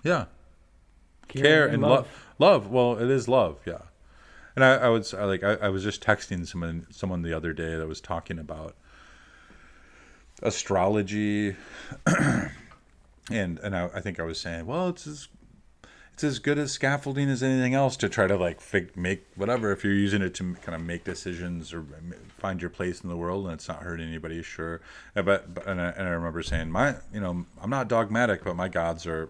Yeah. Care and love. Well, it is love. Yeah. And I was just texting someone the other day that was talking about astrology, and I think I was saying, well, it's as good as scaffolding as anything else to try to like make whatever, if you're using it to kind of make decisions or find your place in the world and it's not hurting anybody, sure. But I remember saying I'm not dogmatic, but my gods are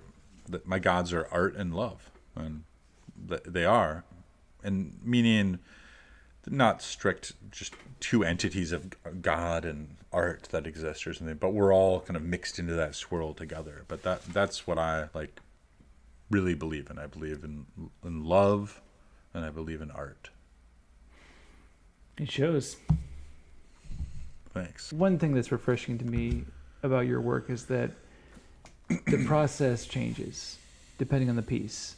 art and love, and they are. And meaning not strict, just two entities of God and art that exist or something, but we're all kind of mixed into that swirl together. But that's what I like really believe in. I believe in love, and I believe in art. It shows. Thanks. One thing that's refreshing to me about your work is that the process changes depending on the piece.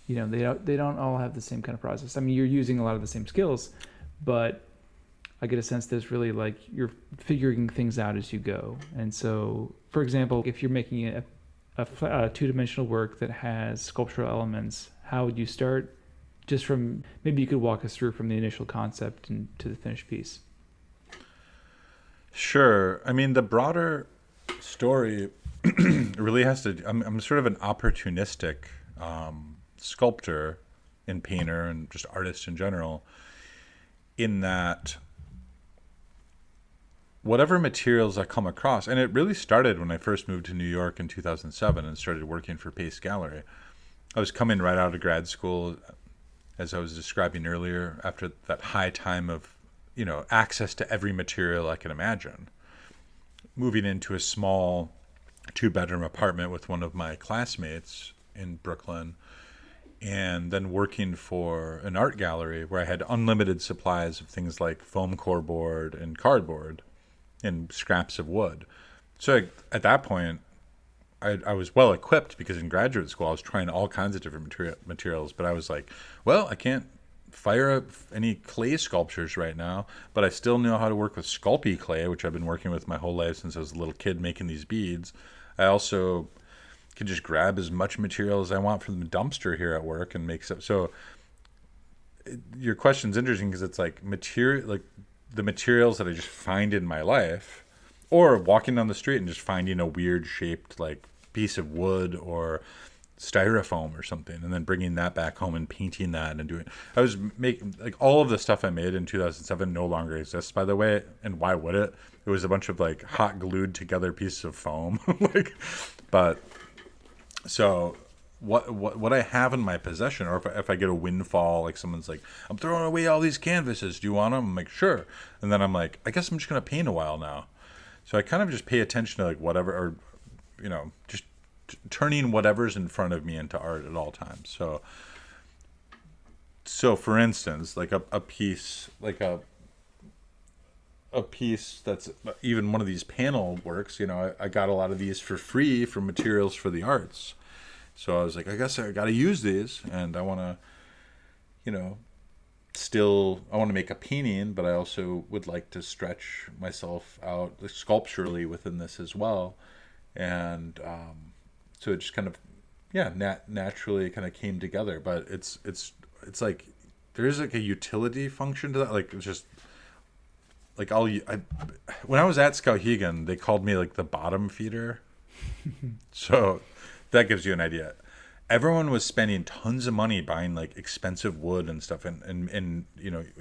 They don't all have the same kind of process. I mean, you're using a lot of the same skills, but I get a sense there's really like you're figuring things out as you go. And so, for example, if you're making a two-dimensional work that has sculptural elements, how would you start? Just from, maybe you could walk us through from the initial concept and to the finished piece. Sure. I mean, the broader story really has to. I'm sort of an opportunistic sculptor and painter and just artist in general, in that whatever materials I come across, and it really started when I first moved to New York in 2007 and started working for Pace Gallery. I was coming right out of grad school, as I was describing earlier, after that high time of access to every material I can imagine, moving into a small 2-bedroom apartment with one of my classmates in Brooklyn, and then working for an art gallery where I had unlimited supplies of things like foam core board and cardboard and scraps of wood. So at that point, I was well equipped, because in graduate school I was trying all kinds of different materials, but I was like, well, I can't fire up any clay sculptures right now, but I still know how to work with Sculpey clay, which I've been working with my whole life since I was a little kid making these beads. I also could just grab as much material as I want from the dumpster here at work and make stuff. So your question's interesting, because it's like the materials that I just find in my life, or walking down the street and just finding a weird shaped like piece of wood or styrofoam or something, and then bringing that back home and painting that and doing. I was making like all of the stuff I made in 2007 no longer exists, by the way. And why would it? It was a bunch of like hot glued together pieces of foam. But so what I have in my possession, or if I get a windfall, like someone's like, I'm throwing away all these canvases, do you want them? I'm like, sure. And then I'm like, I guess I'm just gonna paint a while now. So I kind of just pay attention to like whatever, or just turning whatever's in front of me into art at all times. So for instance, like a piece, like a piece that's even one of these panel works, I got a lot of these for free from Materials for the Arts. So I was like, I guess I got to use these, and I want to, I want to make a painting, but I also would like to stretch myself out sculpturally within this as well. And so it just kind of, naturally kind of came together. But it's like there's like a utility function to that. Like it's just like when I was at Skowhegan, they called me like the bottom feeder. So that gives you an idea. Everyone was spending tons of money buying like expensive wood and stuff, and in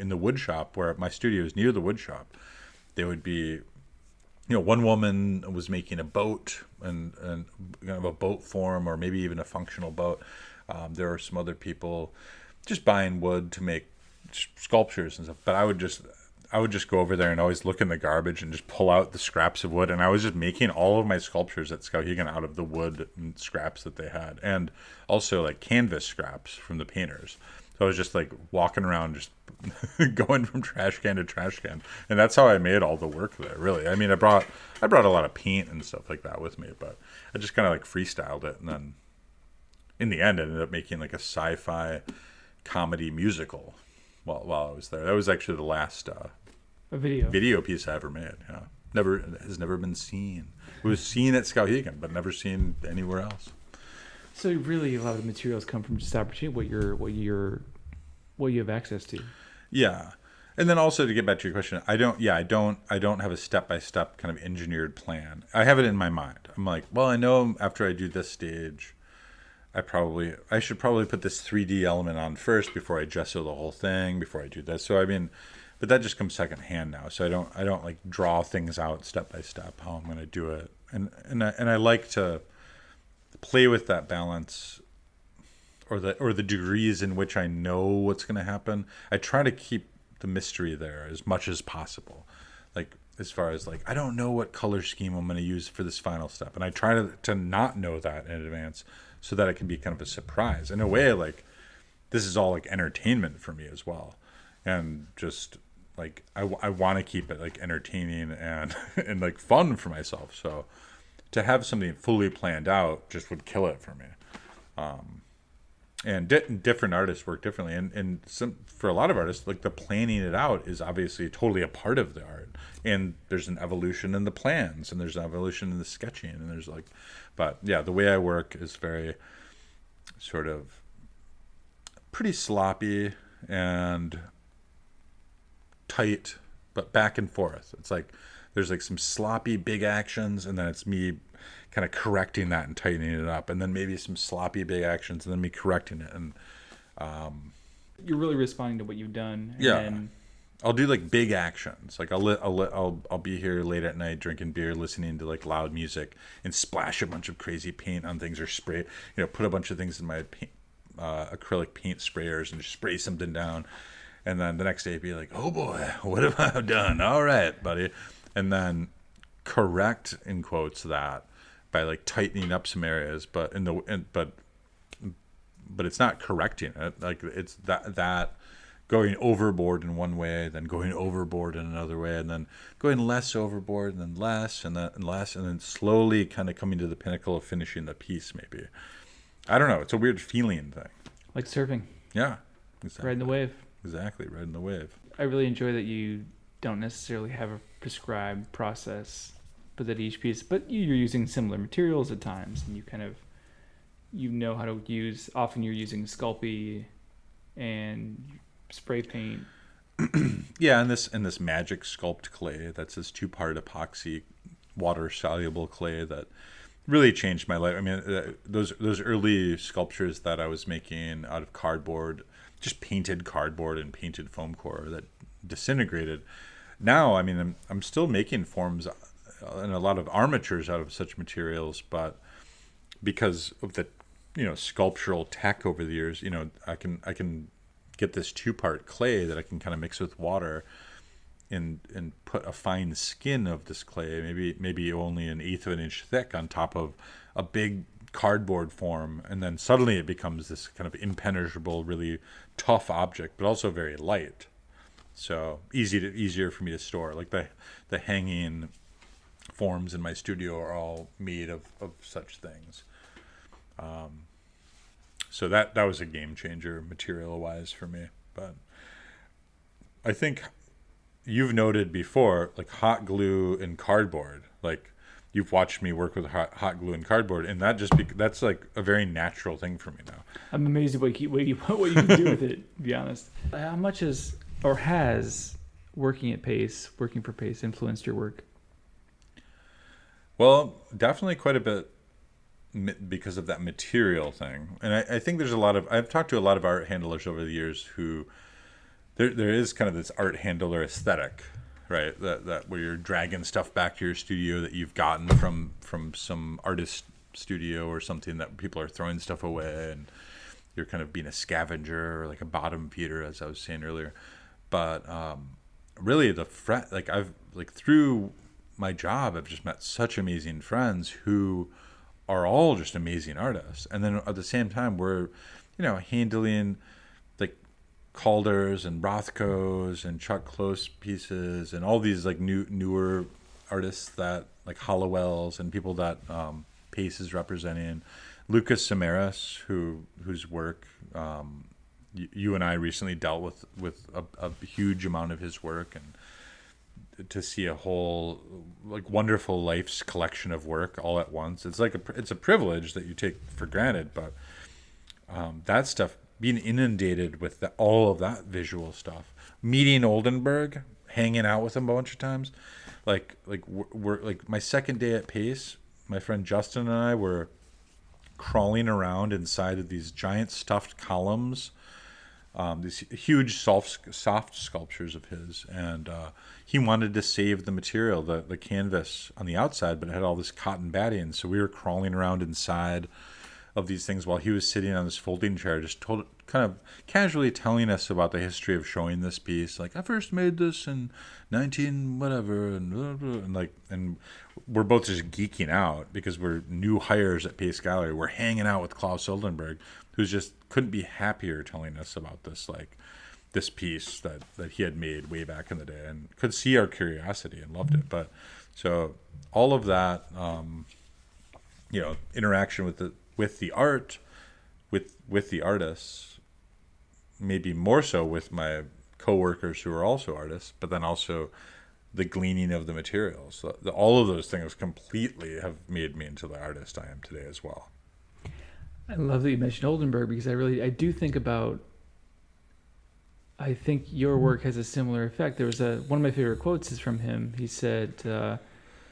the wood shop where my studio is near the wood shop, there would be, one woman was making a boat and a boat form, or maybe even a functional boat. There were some other people just buying wood to make sculptures and stuff. But I would just go over there and always look in the garbage and just pull out the scraps of wood. And I was just making all of my sculptures at Skowhegan out of the wood and scraps that they had. And also like canvas scraps from the painters. So I was just like walking around, just going from trash can to trash can. And that's how I made all the work there, really. I mean, I brought a lot of paint and stuff like that with me, but I just kind of like freestyled it. And then in the end, I ended up making like a sci-fi comedy musical while I was there. That was actually the last a video piece I ever made. Yeah, has never been seen. It was seen at Skowhegan, but never seen anywhere else. So really, a lot of the materials come from just opportunity, what you have access to. Yeah, and then also to get back to your question, I don't have a step-by-step kind of engineered plan. I have it in my mind. I'm like, well, I know after I do this stage, I should probably put this 3D element on first before I gesso the whole thing, before I do this. So I mean, but that just comes secondhand now. So I don't like draw things out step by step how I'm going to do it. And I like to play with that balance, or the degrees in which I know what's going to happen. I try to keep the mystery there as much as possible. Like as far as like, I don't know what color scheme I'm going to use for this final step. And I try to not know that in advance, so that it can be kind of a surprise. In a way, like, this is all like entertainment for me as well. And just like, I want to keep it like entertaining and, and like fun for myself. So to have something fully planned out just would kill it for me. And different artists work differently. And for a lot of artists, like the planning it out is obviously totally a part of the art. And there's an evolution in the plans, and there's an evolution in the sketching, and there's like, but yeah, the way I work is very sort of pretty sloppy and tight, but back and forth. It's like there's like some sloppy big actions, and then it's me kind of correcting that and tightening it up, and then maybe some sloppy big actions, and then me correcting it. And you're really responding to what you've done. And yeah. then I'll do like big actions. Like I'll be here late at night drinking beer, listening to like loud music, and splash a bunch of crazy paint on things, or spray, put a bunch of things in my acrylic paint sprayers and just spray something down. And then the next day be like, oh boy, what have I done? All right, buddy. And then correct, in quotes, that by like tightening up some areas, but but it's not correcting it. Like it's that going overboard in one way, then going overboard in another way, and then going less overboard, and then less, and then less, and then slowly kind of coming to the pinnacle of finishing the piece, maybe. I don't know. It's a weird feeling thing. Like surfing. Yeah. Exactly. Riding the wave. Exactly. Riding the wave. I really enjoy that you don't necessarily have a prescribed process, but that each piece, but you're using similar materials at times, and you know how to use, often you're using Sculpey and spray paint. Yeah, and this magic sculpt clay, that's this 2-part epoxy water soluble clay that really changed my life. I mean, those early sculptures that I was making out of cardboard, just painted cardboard and painted foam core that disintegrated. Now, I mean, I'm still making forms and a lot of armatures out of such materials, but because of the sculptural tech over the years, I can get this 2-part clay that I can kind of mix with water and put a fine skin of this clay, maybe only an eighth of an inch thick, on top of a big cardboard form, and then suddenly it becomes this kind of impenetrable, really tough object, but also very light. So easier for me to store. Like the hanging forms in my studio are all made of such things. So that was a game changer material wise for me. But I think you've noted before, like hot glue and cardboard, like you've watched me work with hot glue and cardboard, and that's like a very natural thing for me now. I'm amazed at what you can do with it, to be honest. How much has working for Pace influenced your work? Well, definitely quite a bit, because of that material thing. And I think I've talked to a lot of art handlers over the years who, there is kind of this art handler aesthetic, right? That where you're dragging stuff back to your studio that you've gotten from some artist studio or something, that people are throwing stuff away, and you're kind of being a scavenger, or like a bottom feeder, as I was saying earlier. But really through my job, I've just met such amazing friends who are all just amazing artists. And then at the same time, we're, handling like Calders and Rothkos and Chuck Close pieces and all these like newer artists, that like Hollowells and people that Pace is representing. Lucas Samaras, whose work you and I recently dealt with a huge amount of his work, and to see a whole like wonderful life's collection of work all at once, it's a privilege that you take for granted. But that stuff, being inundated with all of that visual stuff, meeting Oldenburg, hanging out with him a bunch of times, we're like my second day at Pace, my friend Justin and I were crawling around inside of these giant stuffed columns, these huge soft sculptures of his, and he wanted to save the material, the canvas on the outside, but it had all this cotton batting. So we were crawling around inside of these things while he was sitting on this folding chair, just kind of casually telling us about the history of showing this piece. Like, I first made this in 19 whatever, and blah, blah, and we're both just geeking out because we're new hires at Pace Gallery. We're hanging out with Klaus Oldenburg, who's just couldn't be happier telling us about this piece that he had made way back in the day, and could see our curiosity and loved it. But so all of that, interaction with the art, with the artists, maybe more so with my coworkers who are also artists, but then also the gleaning of the materials. All of those things completely have made me into the artist I am today as well. I love that you mentioned Oldenburg, because I do think about, I think your work has a similar effect. There was one of my favorite quotes is from him. He said, have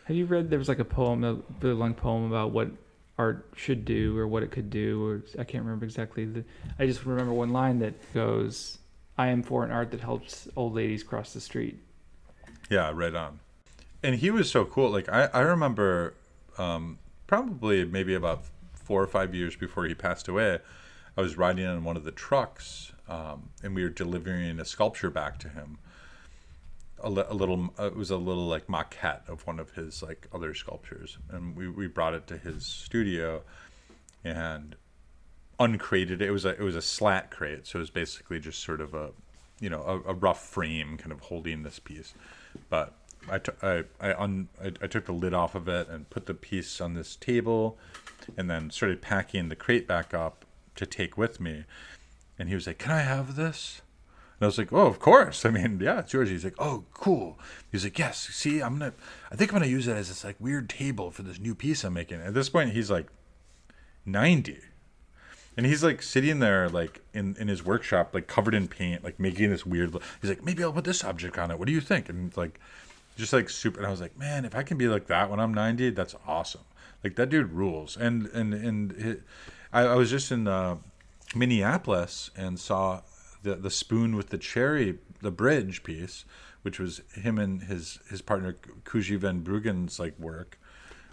you read, there was like a really long poem about what art should do or what it could do, or I can't remember exactly. I just remember one line that goes, "I am for an art that helps old ladies cross the street." Yeah, right on. And he was so cool. Like I remember probably maybe about 4 or 5 years before he passed away, I was riding on one of the trucks, and we were delivering a sculpture back to him. It was a little like maquette of one of his like other sculptures, and we brought it to his studio and uncrated it. It was a slat crate, so it was basically just sort of a rough frame kind of holding this piece. But I took the lid off of it and put the piece on this table, and then started packing the crate back up to take with me. And he was like, "Can I have this?" And I was like, "Oh, of course. I mean, yeah, it's yours." He's like, "Oh, cool." He's like, "Yes. See, I think I'm gonna use it as this like weird table for this new piece I'm making." At this point, he's like 90, and he's like sitting there like in his workshop, like covered in paint, like making this weird. He's like, "Maybe I'll put this object on it. What do you think?" And like, just like super. And I was like, "Man, if I can be like that when I'm 90, that's awesome." Like that dude rules. I was just in Minneapolis and saw the spoon with the cherry, the bridge piece, which was him and his partner Kuji van Bruggen's like work,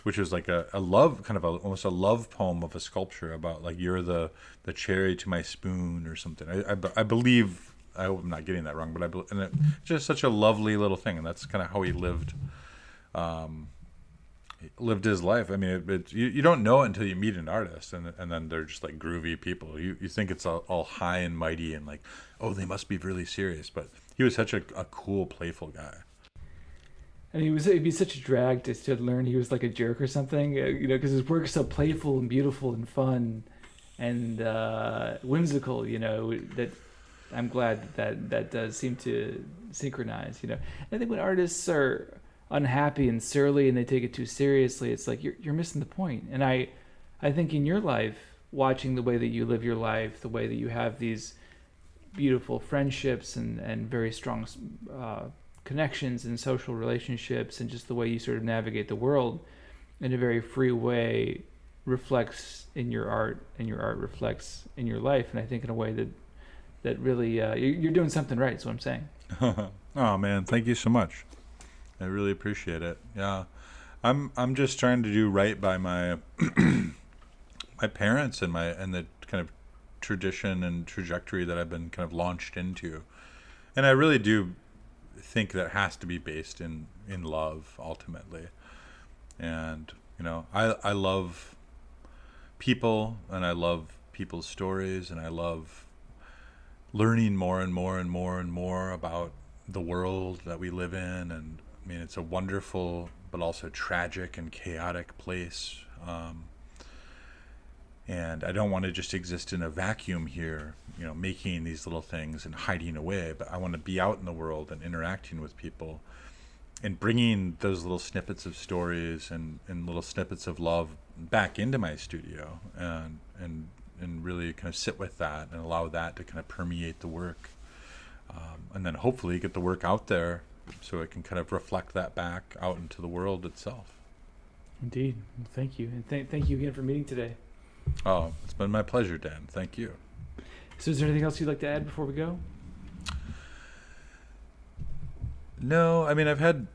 which was like a love, kind of almost a love poem of a sculpture about like, you're the cherry to my spoon or something. I believe I hope I'm not getting that wrong, but and it's just such a lovely little thing, and that's kind of how he lived his life. I mean, you don't know it until you meet an artist, and then they're just like groovy people. You think it's all high and mighty and like, oh, they must be really serious, but he was such a cool, playful guy. And it'd be such a drag to learn he was like a jerk or something, because his work is so playful and beautiful and fun and whimsical, that I'm glad that does seem to synchronize, I think when artists are unhappy and surly and they take it too seriously, it's like you're missing the point. And I think in your life, watching the way that you live your life, the way that you have these beautiful friendships and very strong connections and social relationships, and just the way you sort of navigate the world in a very free way reflects in your art, and your art reflects in your life. And I think in a way that really you're doing something right. That's what I'm saying. Oh man, thank you so much. I really appreciate it. Yeah, I'm just trying to do right by my my parents and the kind of tradition and trajectory that I've been kind of launched into, and I really do think that has to be based in love ultimately. And I love people, and I love people's stories, and I love learning more and more and more and more about the world that we live in. And I mean, it's a wonderful but also tragic and chaotic place. And I don't want to just exist in a vacuum here, making these little things and hiding away, but I want to be out in the world and interacting with people and bringing those little snippets of stories and little snippets of love back into my studio, and really kind of sit with that and allow that to kind of permeate the work. And then hopefully get the work out there so it can kind of reflect that back out into the world itself. Indeed. Well, thank you. And thank you again for meeting today. Oh, it's been my pleasure, Dan. Thank you. So is there anything else you'd like to add before we go? No, I mean, I've had,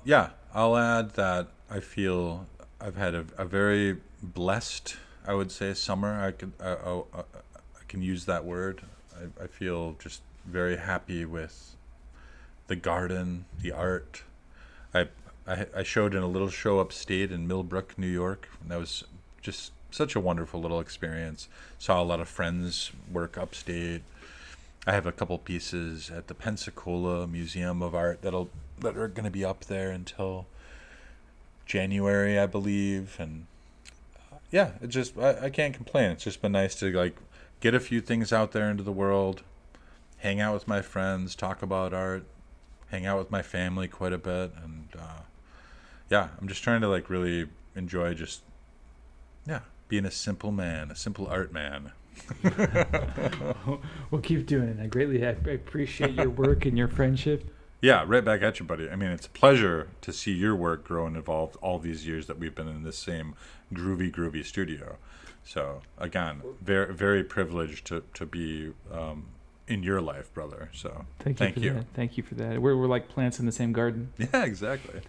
yeah, I'll add that I feel I've had a very blessed, I would say, summer. I can use that word. I feel just very happy with the garden, the art. I showed in a little show upstate in Millbrook, New York, and that was just such a wonderful little experience. Saw a lot of friends work upstate. I have a couple pieces at the Pensacola Museum of Art that are going to be up there until January, I believe. And yeah, it just I can't complain. It's just been nice to like get a few things out there into the world, hang out with my friends, talk about art, hang out with my family quite a bit, and yeah, I'm just trying to like really enjoy just being a simple man, a simple art man. We'll keep doing it. I greatly appreciate your work and your friendship. Yeah, right back at you, buddy. I mean, it's a pleasure to see your work grow and evolve all these years that we've been in this same groovy studio. So again, very, very privileged to be in your life, brother. So thank you. Thank you for that. We're like plants in the same garden. Yeah, exactly.